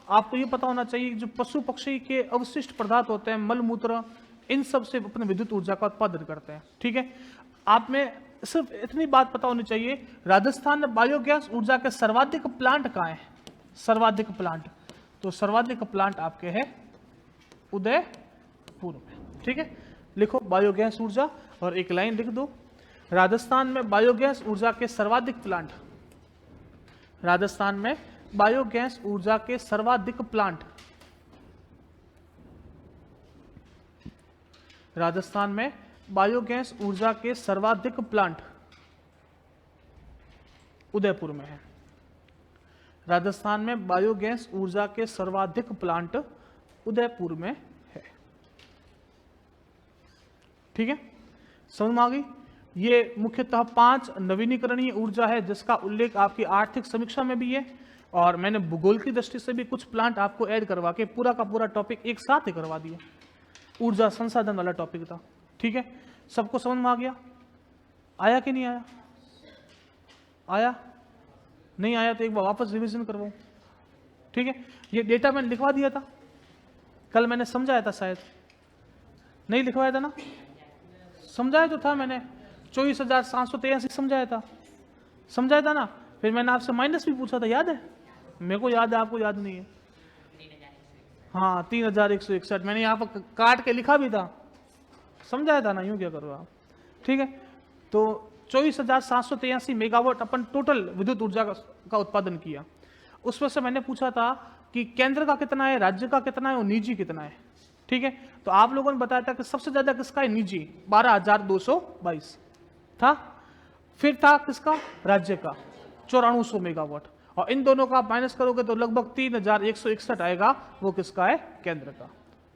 [SPEAKER 1] आपको ये पता होना चाहिए, जो पशु पक्षी के अवशिष्ट पदार्थ होते हैं, मल मूत्र, इन सब से अपने विद्युत ऊर्जा का उत्पादन करते हैं। ठीक है। आप में सिर्फ इतनी बात पता होनी चाहिए, राजस्थान में बायोगैस ऊर्जा के सर्वाधिक प्लांट कहाँ है? सर्वाधिक प्लांट, तो सर्वाधिक प्लांट आपके है उदयपुर में। ठीक है। लिखो बायोगैस ऊर्जा और एक लाइन लिख दो, राजस्थान में बायोगैस ऊर्जा के सर्वाधिक प्लांट। राजस्थान में बायोगैस ऊर्जा के सर्वाधिक प्लांट। राजस्थान में बायोगैस ऊर्जा के सर्वाधिक प्लांट उदयपुर में है। राजस्थान में बायोगैस ऊर्जा के सर्वाधिक प्लांट उदयपुर में है। ठीक है, समझ में आ गई? ये मुख्यतः 5 नवीनीकरणीय ऊर्जा है, जिसका उल्लेख आपकी आर्थिक समीक्षा में भी है, और मैंने भूगोल की दृष्टि से भी कुछ प्लांट आपको ऐड करवा के पूरा का पूरा टॉपिक एक साथ ही करवा दिया। ऊर्जा संसाधन वाला टॉपिक था। ठीक है, सबको समझ में आ गया? आया कि नहीं आया? आया? नहीं आया तो एक बार वापस रिवीजन करवाऊं। ठीक है, ये डेटा मैंने लिखवा दिया था, कल मैंने समझाया था, शायद नहीं लिखवाया था ना? समझाया तो था मैंने, 24,783 समझाया था, समझाया था ना? फिर मैंने आपसे माइनस भी पूछा था, याद है? मेरे को याद है, आपको याद नहीं है? हाँ, 3,161 मैंने यहाँ पर काट के लिखा भी था, समझाया था ना? यूं क्या करो आप। ठीक है, तो 24,783 मेगावाट अपन टोटल विद्युत ऊर्जा का उत्पादन किया। उसमें से मैंने पूछा था कि केंद्र का कितना है, राज्य का कितना है और निजी कितना है। ठीक है, तो आप लोगों ने बताया था कि सबसे ज्यादा किसका है? निजी, 12,222 था। फिर था किसका? राज्य का, 9400 मेगावाट। और इन दोनों का आप माइनस करोगे तो लगभग 3,161 आएगा, वो किसका है? केंद्र का।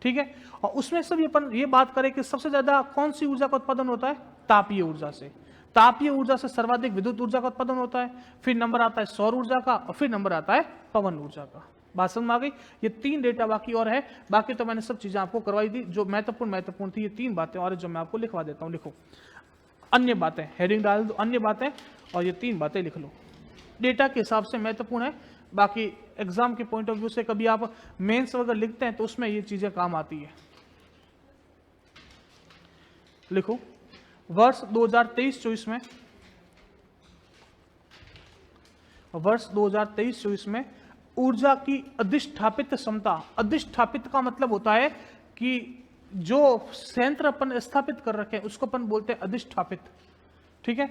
[SPEAKER 1] ठीक है, और उसमें से भी अपन ये बात करें कि सबसे ज्यादा कौन सी ऊर्जा का उत्पादन होता है? तापीय ऊर्जा से। तापीय ऊर्जा से सर्वाधिक विद्युत ऊर्जा का उत्पादन होता है, फिर नंबर आता है सौर ऊर्जा का, और फिर नंबर आता है पवन ऊर्जा का। बात समझ में आ गई? ये 3 डेटा बाकी और है, बाकी तो मैंने सब चीजें आपको करवाई दी जो महत्वपूर्ण थी। ये 3 बातें और जो मैं आपको लिखवा देता हूँ। लिखो अन्य बातें, हेडिंग डाल दो अन्य बातें, और ये 3 बातें लिख लो। डेटा के हिसाब से महत्वपूर्ण है, बाकी एग्जाम के पॉइंट ऑफ व्यू से कभी आप मेंस वगैरह लिखते हैं तो उसमें ये चीजें काम आती है। लिखो वर्ष 2023-24 में, वर्ष 2023-24 में ऊर्जा की अधिष्ठापित क्षमता। अधिष्ठापित का मतलब होता है कि जो संयंत्र अपन स्थापित कर रखे हैं उसको अपन बोलते हैं अधिष्ठापित। ठीक है,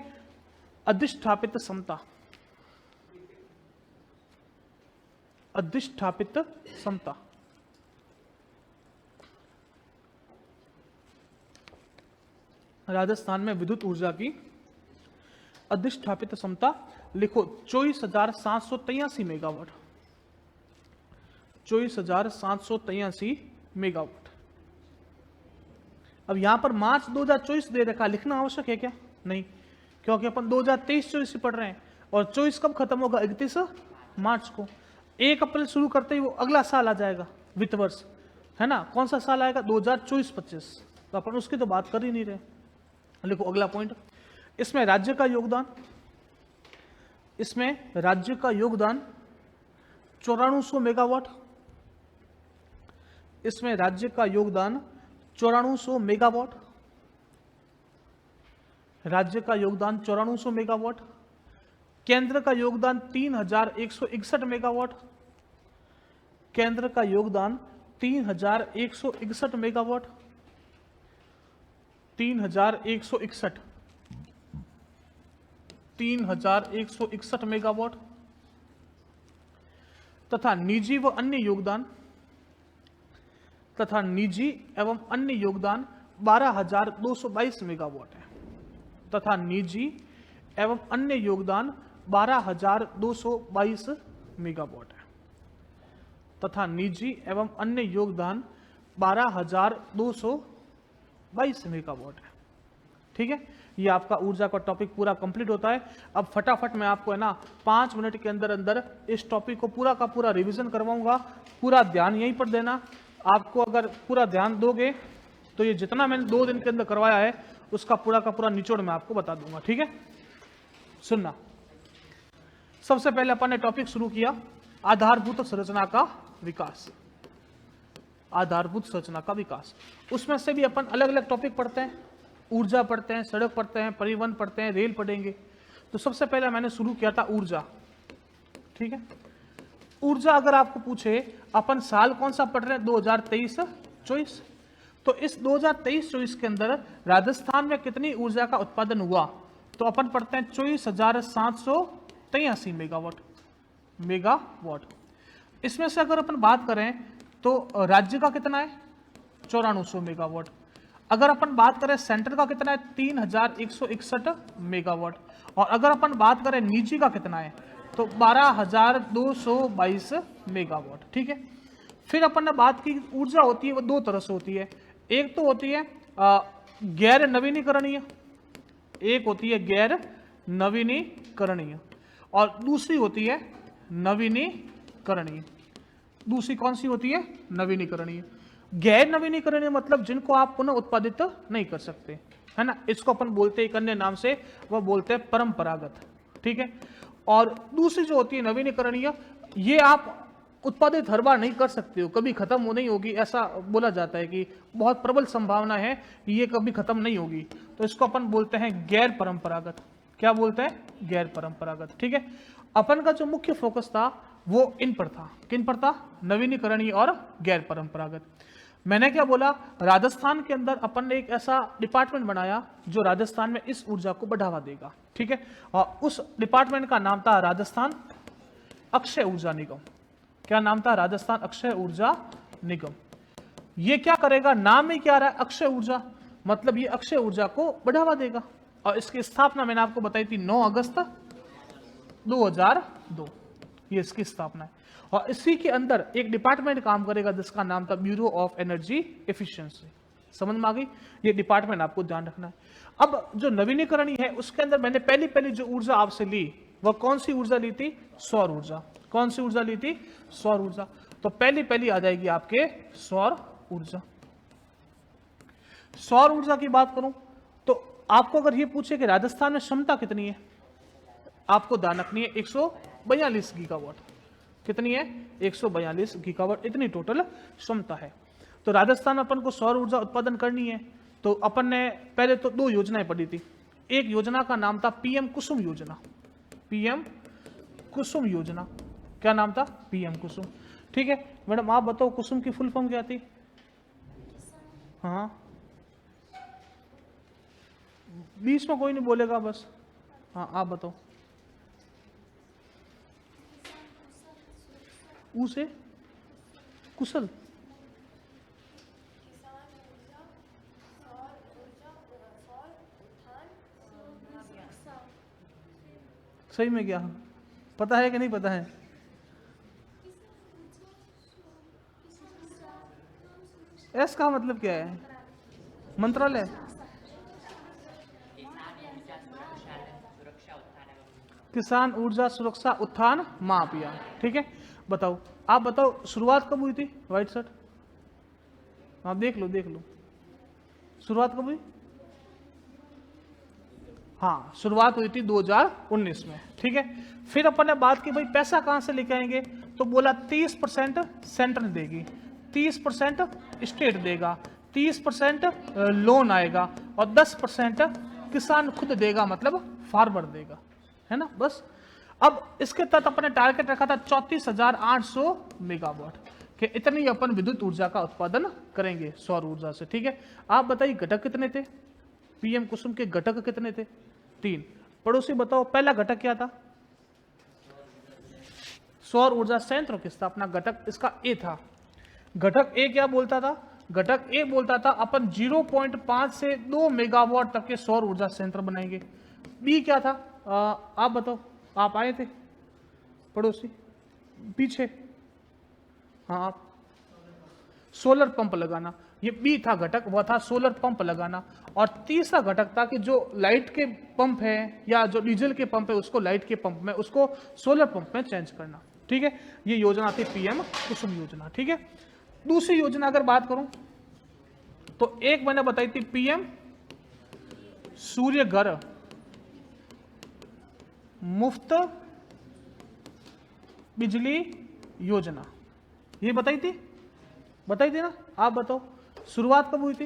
[SPEAKER 1] अधिष्ठापित क्षमता। अधिष्ठापित क्षमता। राजस्थान में विद्युत ऊर्जा की अधिष्ठापित क्षमता लिखो 24,783 मेगावाट। 24,783 मेगावाट। अब यहां पर मार्च 2024 दे रखा, लिखना आवश्यक है क्या? नहीं, क्योंकि अपन 2023-24 पढ़ रहे हैं और 24 कब खत्म होगा? 31 मार्च को। 1 अप्रैल शुरू करते ही वो अगला साल आ जाएगा, वित्त वर्ष, है ना? कौन सा साल आएगा? 2024-25। तो अपन उसकी तो बात कर ही नहीं रहे। लिखो अगला पॉइंट। इसमें राज्य का योगदान, इसमें राज्य का योगदान 9400 मेगावाट। इसमें राज्य का योगदान 9400 मेगावाट। राज्य का योगदान 9400 मेगावाट। केंद्र का योगदान 3161 मेगावाट। केंद्र का योगदान 3161 मेगावाट। 3161 3161 मेगावाट। तथा निजी व अन्य योगदान, तथा निजी एवं अन्य योगदान 12,222 मेगावाट है। तथा निजी एवं अन्य योगदान 12,222 मेगावाट है। तथा निजी एवं अन्य योगदान 12,222 मेगावाट है। ठीक है, ये आपका ऊर्जा का टॉपिक पूरा कंप्लीट होता है। अब फटाफट मैं आपको है ना 5 मिनट के अंदर अंदर इस टॉपिक को पूरा का पूरा रिवीजन करवाऊंगा। पूरा ध्यान यहीं पर देना। आपको अगर पूरा ध्यान दोगे तो ये जितना मैंने 2 दिन के अंदर करवाया है उसका पूरा का पूरा निचोड़ मैं आपको बता दूंगा। ठीक है, सुनना। सबसे पहले अपन ने टॉपिक शुरू किया आधारभूत संरचना का विकास। आधारभूत संरचना का विकास, उसमें से भी अपन अलग अलग टॉपिक पढ़ते हैं। ऊर्जा पढ़ते हैं, सड़क पढ़ते हैं, परिवहन पढ़ते हैं, रेल पढ़ेंगे। तो सबसे पहले मैंने शुरू किया था ऊर्जा। ठीक है, ऊर्जा अगर आपको पूछे अपन साल कौन सा पढ़ रहे हैं? 2023-24। तो इस 2023-24 के अंदर राजस्थान में कितनी ऊर्जा का उत्पादन हुआ? तो अपन पढ़ते हैं 24,783 मेगावाट। इसमें से अगर अपन बात करें तो राज्य का कितना है? 9400 मेगावाट। अगर अपन बात करें सेंटर का कितना है? 3161 मेगावाट। और अगर अपन बात करें निजी का कितना है तो 12,222 मेगावाट। ठीक है, फिर अपन ने बात की ऊर्जा होती है वो 2 तरह से होती है। एक तो होती है गैर नवीनीकरणीय, एक होती है गैर नवीनीकरणीय और दूसरी होती है नवीनीकरणीय। दूसरी कौन सी होती है? नवीनीकरणीय। गैर नवीनीकरणीय मतलब जिनको आप पुनः उत्पादित नहीं कर सकते, है ना? इसको अपन बोलते हैं एक अन्य नाम से, वह बोलते हैं परंपरागत। ठीक है, और दूसरी जो होती है नवीनीकरणीय, ये आप उत्पादित हर बार नहीं कर सकते हो, कभी खत्म हो नहीं होगी, ऐसा बोला जाता है कि बहुत प्रबल संभावना है कि ये कभी खत्म नहीं होगी। तो इसको अपन बोलते हैं गैर परंपरागत। क्या बोलते हैं? गैर परंपरागत। ठीक है, अपन का जो मुख्य फोकस था वो इन पर था। किन पर था? नवीनीकरणीय और गैर परंपरागत। मैंने क्या बोला? राजस्थान के अंदर अपन ने एक ऐसा डिपार्टमेंट बनाया जो राजस्थान में इस ऊर्जा को बढ़ावा देगा। ठीक है, और उस डिपार्टमेंट का नाम था राजस्थान अक्षय ऊर्जा निगम। क्या नाम था? राजस्थान अक्षय ऊर्जा निगम। ये क्या करेगा? नाम ही क्या रहा है? अक्षय ऊर्जा, मतलब ये अक्षय ऊर्जा को बढ़ावा देगा। और इसकी स्थापना मैंने आपको बताई थी 9 अगस्त 2002, ये इसकी स्थापना है। और इसी के अंदर एक डिपार्टमेंट काम करेगा जिसका नाम था ब्यूरो ऑफ एनर्जी एफिशिएंसी। समझ में आ गई? ये डिपार्टमेंट आपको ध्यान रखना है। अब जो नवीनीकरणीय है उसके अंदर मैंने पहली जो ऊर्जा आपसे ली वह कौन सी ऊर्जा ली थी? सौर ऊर्जा। कौन सी ऊर्जा ली थी? सौर ऊर्जा। तो पहली आ जाएगी आपके सौर ऊर्जा। सौर ऊर्जा की बात करूं तो आपको अगर ये पूछे कि राजस्थान में क्षमता कितनी है, आपको ध्यान रखनी है 142 गीगावाट। कितनी है? 142 गीगावाट, इतनी टोटल क्षमता है। तो राजस्थान में अपन को सौर ऊर्जा उत्पादन करनी है तो अपन ने पहले तो 2 योजनाएं पढ़ी थी। एक योजना का नाम था पीएम कुसुम योजना। पीएम कुसुम योजना, क्या नाम था? पीएम कुसुम। ठीक है मैडम, आप बताओ कुसुम की फुल फॉर्म क्या थी? हाँ, बीच में कोई नहीं बोलेगा बस। हाँ आप बताओ। कु से कुशल, सही में क्या पता है कि नहीं पता है? एस का मतलब क्या है? मंत्रालय। किसान ऊर्जा सुरक्षा उत्थान महाअभियान, ठीक है। बताओ, आप बताओ शुरुआत कब हुई थी? व्हाइट शर्ट, आप देख लो देख लो, शुरुआत कब हुई? हाँ, शुरुआत हुई थी 2019 में, ठीक है। फिर अपन ने बात की भाई पैसा कहाँ से लेके आएंगे, तो बोला 30% सेंटर देगी, 30% स्टेट देगा, 30% लोन आएगा और 10% किसान खुद देगा, मतलब फार्मर देगा, है ना। बस अब इसके तहत अपने टारगेट रखा था 34,800 मेगावाट के, इतनी अपन विद्युत ऊर्जा का उत्पादन करेंगे सौर ऊर्जा से, ठीक है। आप बताइए घटक कितने थे? पीएम कुसुम के घटक कितने थे? 3। पड़ोसी बताओ पहला घटक क्या था? सौर ऊर्जा संयंत्र की स्थापना, घटक इसका ए था। घटक ए क्या बोलता था? घटक ए बोलता था अपन 0.5 से 2 मेगावाट तक के सौर ऊर्जा संयंत्र बनाएंगे। बी क्या था? आप बताओ, आप आए थे पड़ोसी पीछे, हाँ आप, सोलर पंप लगाना, ये बी था घटक, वह था सोलर पंप लगाना। और तीसरा घटक था कि जो लाइट के पंप है या जो डीजल के पंप है उसको लाइट के पंप में, उसको सोलर पंप में चेंज करना, ठीक है। ये योजना थी पीएम कुसुम योजना, ठीक है। दूसरी योजना अगर बात करूं तो एक मैंने बताई थी पीएम सूर्य घर मुफ्त बिजली योजना, ये बताई थी ना। आप बताओ शुरुआत कब हुई थी?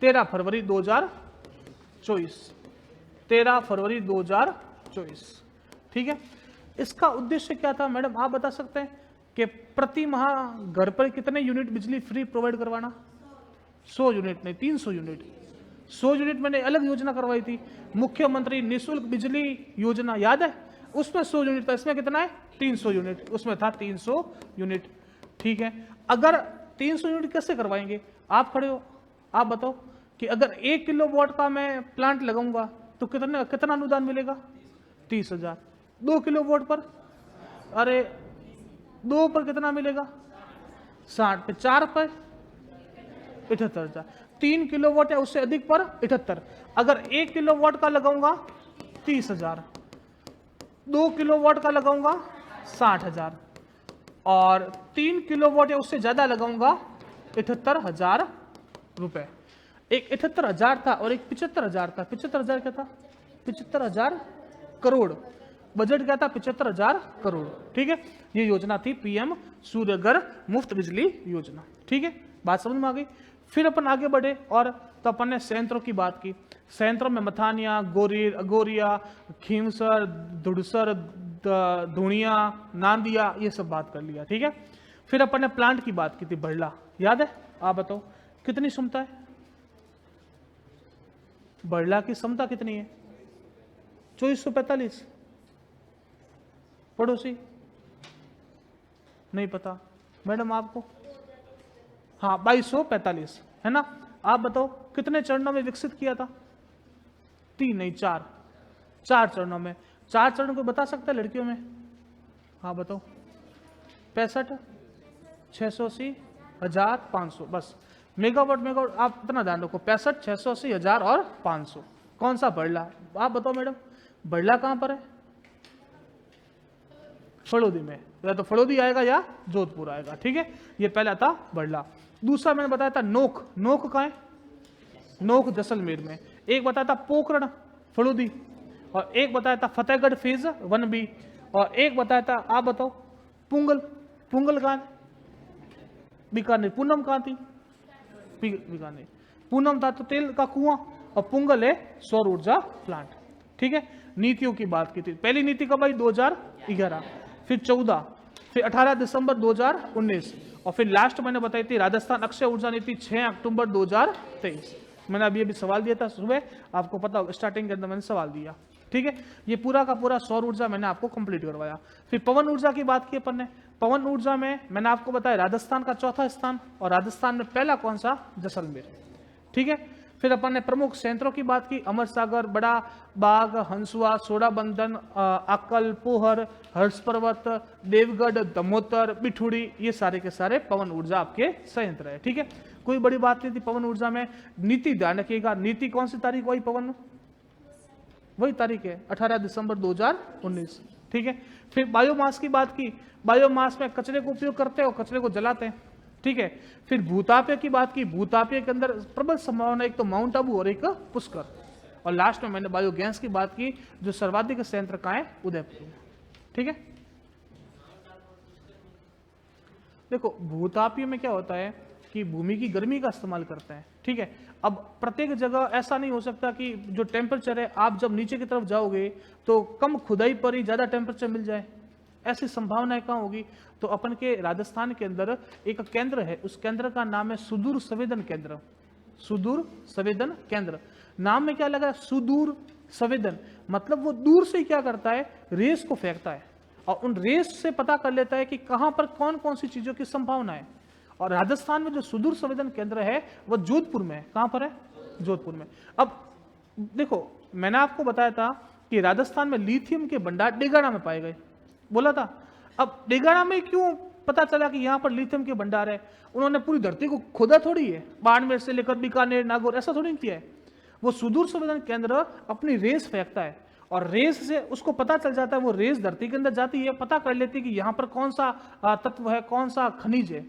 [SPEAKER 1] 13 फरवरी 2024, 13 फरवरी 2024, ठीक है। इसका उद्देश्य क्या था मैडम, आप बता सकते हैं कि प्रति माह घर पर कितने यूनिट बिजली फ्री प्रोवाइड करवाना? 100 यूनिट नहीं, 300 यूनिट। 100 यूनिट मैंने अलग योजना करवाई थी, मुख्यमंत्री निःशुल्क बिजली योजना, याद है? उसमें 100 यूनिट था, इसमें कितना है? 300 यूनिट, उसमें था 300 यूनिट, ठीक है। अगर 300 यूनिट कैसे करवाएंगे? आप खड़े हो, आप बताओ कि अगर 1 किलोवाट का मैं प्लांट लगाऊंगा तो कितना अनुदान मिलेगा? 30,000। 2 किलोवाट पर, अरे 2 पर कितना मिलेगा? 60 पे, 4 पर 78,000, 3 किलोवाट या उससे अधिक पर 78। अगर 1 किलोवाट का लगाऊंगा 30,000, 2 किलोवाट का लगाऊंगा 60,000 और 3 किलोवाट या उससे ज्यादा लगाऊंगा 78,000 रुपए। एक 78,000 था और एक 75,000 था। 75,000 क्या था? 75,000 करोड़। बजट क्या था? 75,000 करोड़, ठीक है। ये योजना थी पीएम सूर्य घर मुफ्त बिजली योजना, ठीक है। बात समझ में आ गई? फिर अपन आगे बढ़े और तो अपन ने संयंत्रों की बात की। संयंत्रों में मथानिया, गोरिया, खीमसर, धुड़सर, धुनिया, नांदिया, ये सब बात कर लिया, ठीक है। फिर अपन ने प्लांट की बात की थी, बड़ला, याद है? आप बताओ कितनी क्षमता है बड़ला की? क्षमता कितनी है? 2445। पड़ोसी नहीं पता मैडम आपको? हाँ 2245, है ना। आप बताओ कितने चरणों में विकसित किया था? 3 नहीं 4 चरणों में। 4 चरणों को बता सकते हैं लड़कियों में? हाँ बताओ। 65, 680, 1500, बस। मेगावाट आप इतना ध्यान रखो, 65, 680, 1000 और 500। कौन सा? बड़ला। आप बताओ मैडम बड़ला कहां पर है? फड़ोदी में, या तो फड़ोदी आएगा या जोधपुर आएगा, ठीक है। ये पहला था बड़ला। दूसरा मैंने बताया था नोक। नोक कहाँ है? नोक जैसलमेर में। एक बताया था पोखरण फड़ोदी, और एक बताया था फतेहगढ़ फेज 1B, और एक बताया था, आप बताओ, पुंगल। पुंगल कहाँ है? बीकानेर। पूनम कहाँ थी? बीकानेर। पूनम था तो तेल का कुआं, और पुंगल है सौर ऊर्जा प्लांट, ठीक है। नीतियों की बात की थी। पहली नीति कब आई? 2011, फिर 14, फिर 18 दिसंबर 2019, और फिर लास्ट मैंने बताई थी राजस्थान अक्षय ऊर्जा नीति 6 अक्टूबर 2023। मैंने अभी सवाल दिया था सुबह, आपको पता होगा स्टार्टिंग के अंदर मैंने सवाल दिया, ठीक है। ये पूरा का पूरा सौर ऊर्जा मैंने आपको कंप्लीट करवाया। फिर पवन ऊर्जा की बात की अपन ने। पवन ऊर्जा में मैंने आपको बताया राजस्थान का चौथा स्थान, और राजस्थान में पहला कौन सा? जैसलमेर। ठीक है, फिर अपन ने प्रमुख संयंत्रों की बात की, अमर सागर, बड़ा बाग, हंसुआ, सोडाबंदन, अक्कल, पोहर, हर्ष पर्वत, देवगढ़, दमोतर, बिठूड़ी, ये सारे के सारे पवन ऊर्जा आपके संयंत्र है। ठीक है, कोई बड़ी बात नहीं थी पवन ऊर्जा में। नीति ध्यान रखिएगा, नीति कौन सी तारीख वही पवन, वही तारीख है 18 दिसंबर 2019। ठीक है, फिर बायोमास की बात की, बायोमास में कचरे को उपयोग करते हैं और कचरे को जलाते हैं। ठीक है, फिर भूताप्य की बात की, भूताप्य के अंदर प्रबल संभावना, एक तो माउंट आबू और एक पुष्कर। और लास्ट में मैंने बायोगैस की बात की, जो सर्वाधिक संयंत्र का है उदयपुर। ठीक है, देखो भूतापीय में क्या होता है कि भूमि की गर्मी का इस्तेमाल करते हैं। ठीक है, अब प्रत्येक जगह ऐसा नहीं हो सकता कि जो टेम्परेचर है, आप जब नीचे की तरफ जाओगे तो कम खुदाई पर ही ज्यादा टेम्परेचर मिल जाए, ऐसी संभावनाएं कहाँ होगी? तो अपन के राजस्थान के अंदर एक केंद्र है, उस केंद्र का नाम है सुदूर संवेदन केंद्र। सुदूर संवेदन केंद्र, नाम में क्या लगा? सुदूर संवेदन, मतलब वो दूर से क्या करता है? रेस को फेंकता है, और उन रेस से पता कर लेता है कि कहां पर कौन कौन सी चीजों की संभावना है। और राजस्थान में जो सुदूर संवेदन केंद्र है वो जोधपुर में है। कहां पर है? जोधपुर में। अब देखो, मैंने आपको बताया था कि राजस्थान में लिथियम के भंडार डेगाना में पाए गए, बोला था। अब डेगाना में क्यों पता चला कि यहां पर लिथियम के भंडार है? उन्होंने पूरी धरती को खोदा थोड़ी है, बाड़मेर से लेकर बीकानेर, नागौर, ऐसा थोड़ी किया है। वो सुदूर संवेदन केंद्र अपनी रेस फेंकता है, और रेस से उसको पता चल जाता है, वो रेस धरती के अंदर जाती है, पता कर लेती है कि यहाँ पर कौन सा तत्व है, कौन सा खनिज है।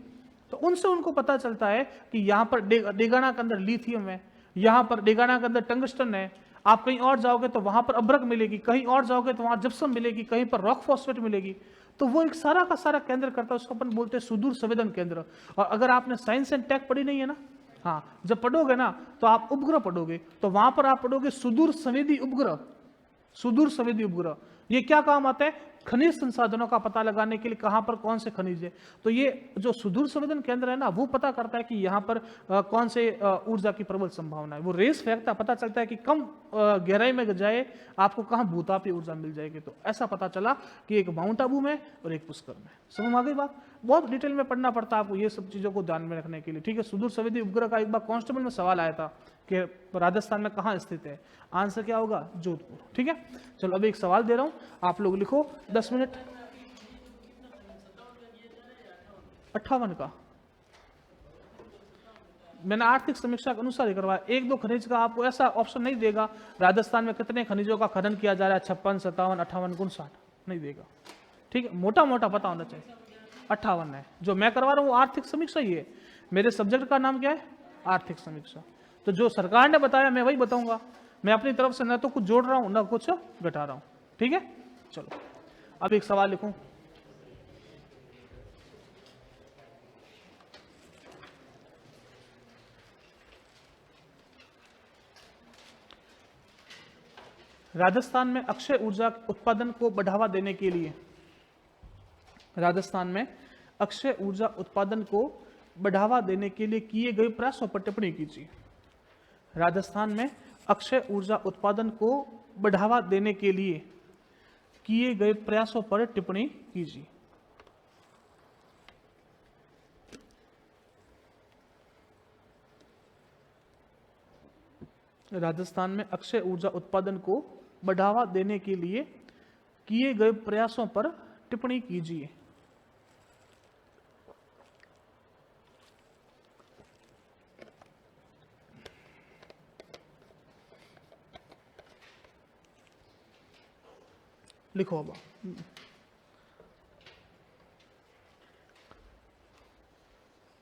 [SPEAKER 1] तो उनसे उनको पता चलता है कि यहाँ पर डेगाना के अंदर लिथियम है, यहाँ पर डेगाना के अंदर टंगस्टन है। आप कहीं और जाओगे तो वहां पर अब्रक मिलेगी, कहीं और जाओगे तो वहां जिप्सम मिलेगी, कहीं पर रॉक फॉस्फेट मिलेगी। तो वो एक सारा का सारा केंद्र करता है, उसको अपन बोलते हैं सुदूर संवेदन केंद्र। और अगर आपने साइंस एंड टेक पढ़ी नहीं है ना, हाँ, जब पढ़ोगे ना तो आप उपग्रह पढ़ोगे, तो वहां पर आप पढ़ोगे सुदूर संवेदी उपग्रह। सुदूर संवेदी उपग्रह ये क्या काम आता है? खनिज संसाधनों का पता लगाने के लिए, कहां पर कौन से खनिज है। तो ये जो सुदूर संवेदन केंद्र है ना, वो पता करता है कि यहाँ पर कौन से ऊर्जा की प्रबल संभावना है। वो रेस फेंकता, पता चलता है कि कम गहराई में जाए आपको कहाँ भूतापीय ऊर्जा मिल जाएगी। तो ऐसा पता चला कि एक माउंट आबू में और एक पुष्कर में। समझ में आ गई बात? बहुत डिटेल में पढ़ना पड़ता है आपको ये सब चीजों को ध्यान में रखने के लिए। ठीक है, सुदूर संवेदी उपग्रह का एक बार कांस्टेबल में सवाल आया था कि राजस्थान में कहाँ स्थित है, आंसर क्या होगा? जोधपुर। ठीक है, चलो अभी एक सवाल दे रहा हूं, आप लोग लिखो 10 मिनट। 58 का मैंने आर्थिक समीक्षा के अनुसार ही करवाया। एक दो खनिज का आपको ऐसा ऑप्शन नहीं देगा राजस्थान में कितने खनिजों का खनन किया जा रहा है, 56, 57, 58, 59 नहीं देगा। ठीक है, मोटा मोटा पता होना चाहिए। 58 है जो मैं करवा रहा हूँ, वो आर्थिक समीक्षा ही है। मेरे सब्जेक्ट का नाम क्या है? आर्थिक समीक्षा। तो जो सरकार ने बताया मैं वही बताऊंगा, मैं अपनी तरफ से न तो कुछ जोड़ रहा हूं न कुछ घटा रहा हूं। ठीक है, चलो अब एक सवाल लिखूं। राजस्थान में अक्षय ऊर्जा उत्पादन को बढ़ावा देने के लिए, राजस्थान में अक्षय ऊर्जा उत्पादन को बढ़ावा देने के लिए किए गए प्रयासों पर टिप्पणी कीजिए। राजस्थान में अक्षय ऊर्जा उत्पादन को बढ़ावा देने के लिए किए गए प्रयासों पर टिप्पणी कीजिए। राजस्थान में अक्षय ऊर्जा उत्पादन को बढ़ावा देने के लिए किए गए प्रयासों पर टिप्पणी कीजिए। लिखो अब।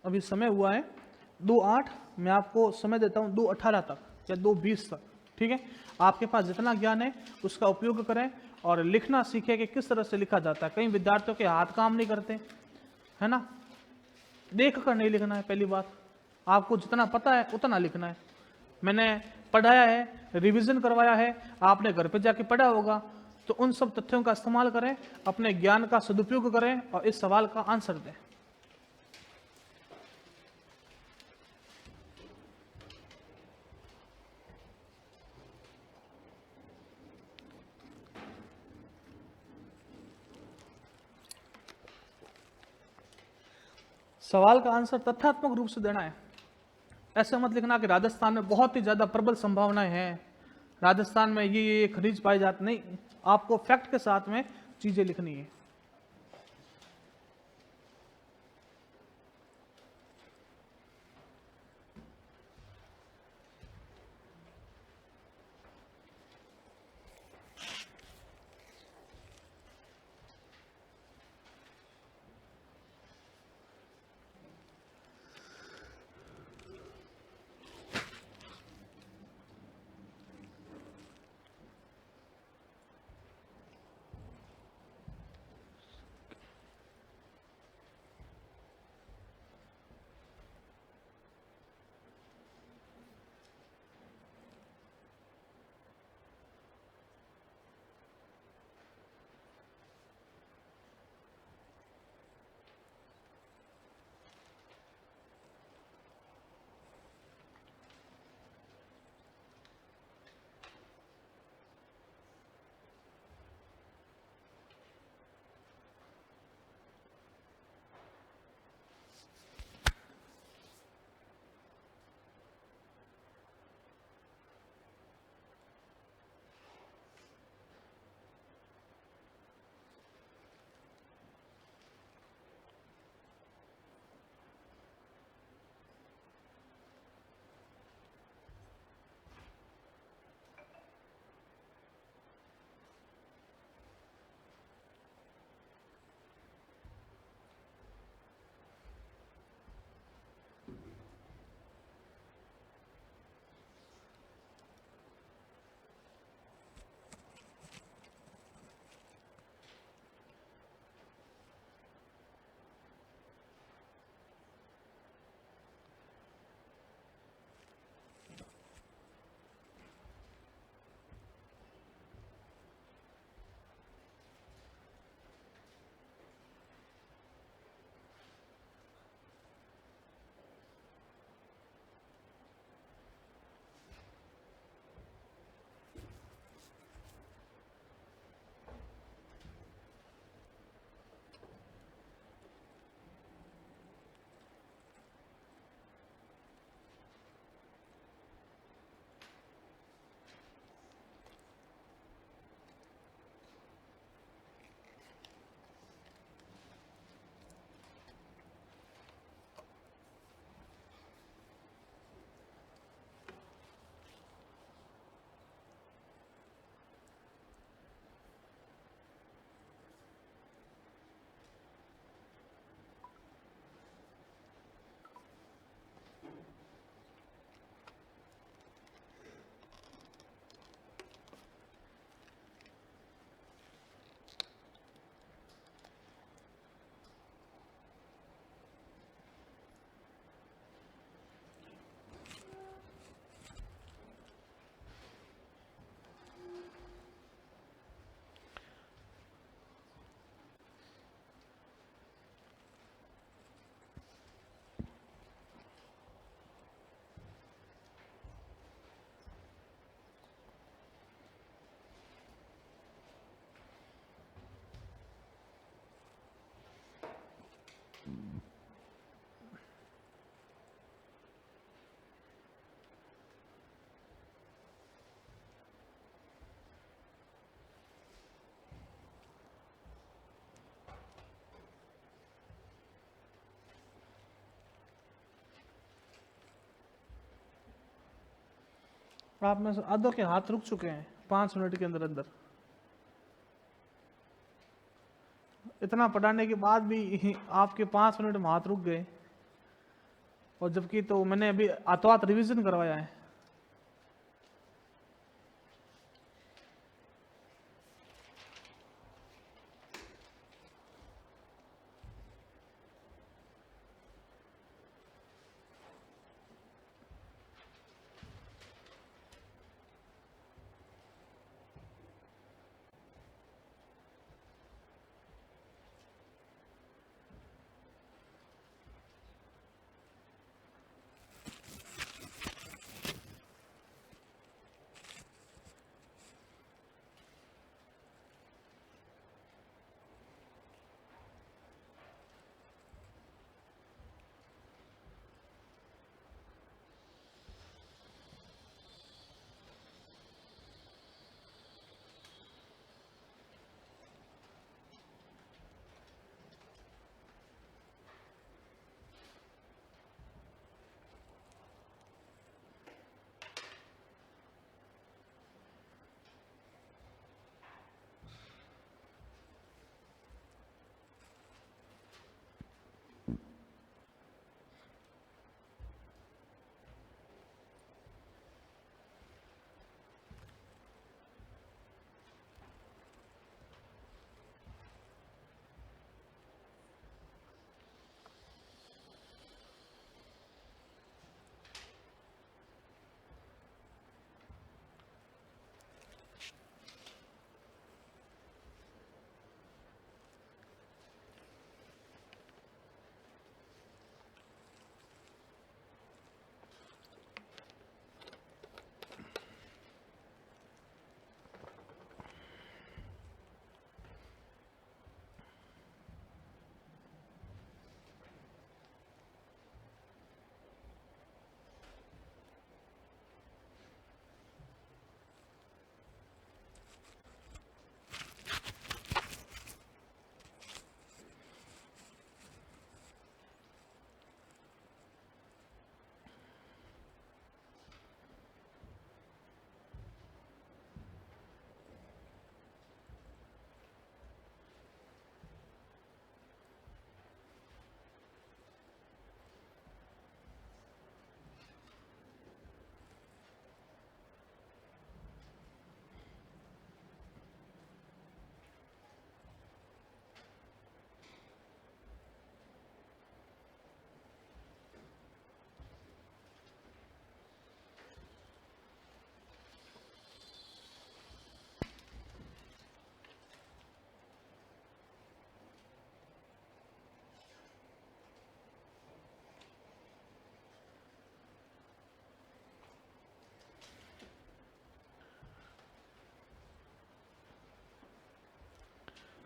[SPEAKER 1] अभी समय हुआ है 2:08, मैं आपको समय देता हूं 2:18 तक या 2:20 तक। ठीक है, आपके पास जितना ज्ञान है उसका उपयोग करें और लिखना सीखें कि किस तरह से लिखा जाता है। कई विद्यार्थियों के हाथ काम नहीं करते, है ना। देख कर नहीं लिखना है, पहली बात। आपको जितना पता है उतना लिखना है। मैंने पढ़ाया है, रिवीजन करवाया है, आपने घर पे जाके पढ़ा होगा, तो उन सब तथ्यों का इस्तेमाल करें, अपने ज्ञान का सदुपयोग करें और इस सवाल का आंसर दें। सवाल का आंसर तथ्यात्मक रूप से देना है। ऐसे मत लिखना कि राजस्थान में बहुत ही ज्यादा प्रबल संभावनाएं हैं, राजस्थान में ये खनिज पाए जाते, नहीं, आपको फैक्ट के साथ में चीजें लिखनी है। आप में से आधों के हाथ रुक चुके हैं 5 मिनट के अंदर अंदर। इतना पढ़ाने के बाद भी आपके 5 मिनट में हाथ रुक गए, और जबकि तो मैंने अभी हाथों हाथ रिविजन करवाया है।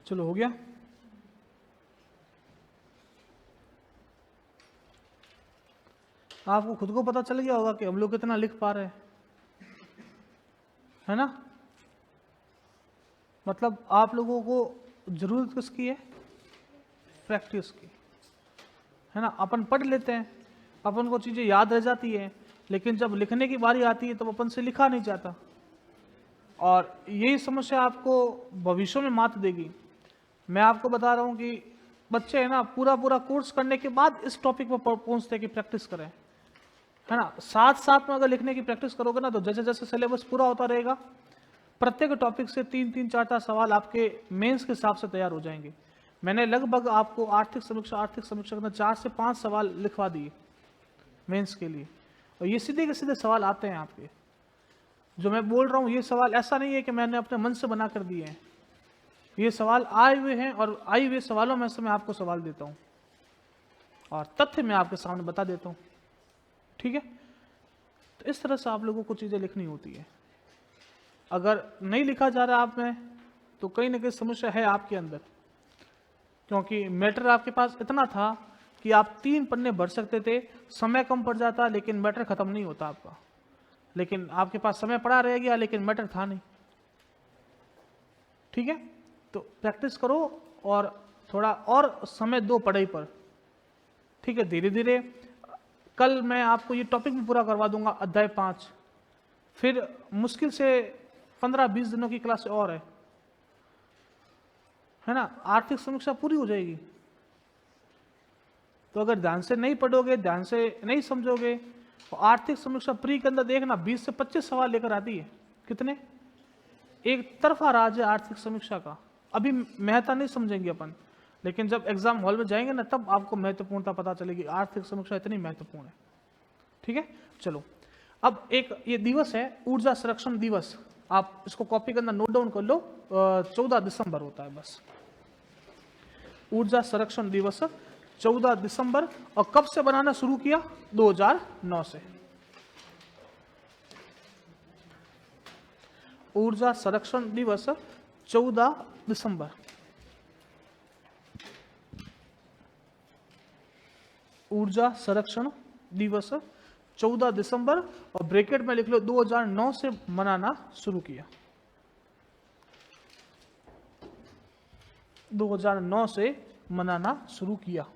[SPEAKER 1] चलो हो गया। आपको खुद को पता चल गया होगा कि हम लोग कितना लिख पा रहे हैं, है ना। मतलब आप लोगों को जरूरत किसकी है? प्रैक्टिस की, है ना। अपन पढ़ लेते हैं, अपन को चीजें याद रह जाती है, लेकिन जब लिखने की बारी आती है तब अपन से लिखा नहीं जाता, और यही समस्या आपको भविष्य में मात देगी। मैं आपको बता रहा हूँ कि बच्चे है ना पूरा पूरा कोर्स करने के बाद इस टॉपिक पर पहुंचते हैं कि प्रैक्टिस करें, है ना। साथ साथ में अगर लिखने की प्रैक्टिस करोगे ना तो जैसे जैसे सिलेबस पूरा होता रहेगा, प्रत्येक टॉपिक से 3-3, 4-4 सवाल आपके मेंस के हिसाब से तैयार हो जाएंगे। मैंने लगभग आपको आर्थिक समीक्षा के 4 से 5 सवाल लिखवा दिए मेंस के लिए, और ये सीधे के सीधे सवाल आते हैं आपके। जो मैं बोल रहा हूँ ये सवाल ऐसा नहीं है कि मैंने अपने मन से बना कर दिए हैं, ये सवाल आए हुए हैं, और आए हुए सवालों में से मैं आपको सवाल देता हूँ और तथ्य मैं आपके सामने बता देता हूँ, ठीक है। तो इस तरह से आप लोगों को चीज़ें लिखनी होती है। अगर नहीं लिखा जा रहा आप में तो कहीं ना कहीं समस्या है आपके अंदर, क्योंकि मैटर आपके पास इतना था कि आप 3 पन्ने भर सकते थे, समय कम पड़ जाता, लेकिन मैटर खत्म नहीं होता आपका। लेकिन आपके पास समय पड़ा रह गया, लेकिन मैटर था नहीं, ठीक है। तो प्रैक्टिस करो और थोड़ा और समय दो पढ़ाई पर, ठीक है। धीरे धीरे कल मैं आपको ये टॉपिक भी पूरा करवा दूंगा, अध्याय 5, फिर मुश्किल से 15-20 दिनों की क्लास और है ना। आर्थिक समीक्षा पूरी हो जाएगी। तो अगर ध्यान से नहीं पढ़ोगे, ध्यान से नहीं समझोगे, तो आर्थिक समीक्षा प्री के अंदर देखना 20 से 25 सवाल लेकर आती है। कितने? एक तरफा राज है आर्थिक समीक्षा का। अभी महत्ता नहीं समझेंगे अपन, लेकिन जब एग्जाम हॉल में जाएंगे ना तब आपको महत्वपूर्णता पता चलेगी, आर्थिक समीक्षा इतनी महत्वपूर्ण है, ठीक है। चलो अब एक ये दिवस है ऊर्जा संरक्षण दिवस, आप इसको कॉपी के अंदर नोट डाउन कर लो। 14 दिसंबर होता है बस, ऊर्जा संरक्षण दिवस 14 दिसंबर। और कब से बनाना शुरू किया? 2009 से। ऊर्जा संरक्षण दिवस 14 दिसंबर। ऊर्जा संरक्षण दिवस 14 दिसंबर, और ब्रैकेट में लिख लो 2009 से मनाना शुरू किया। 2009 से मनाना शुरू किया।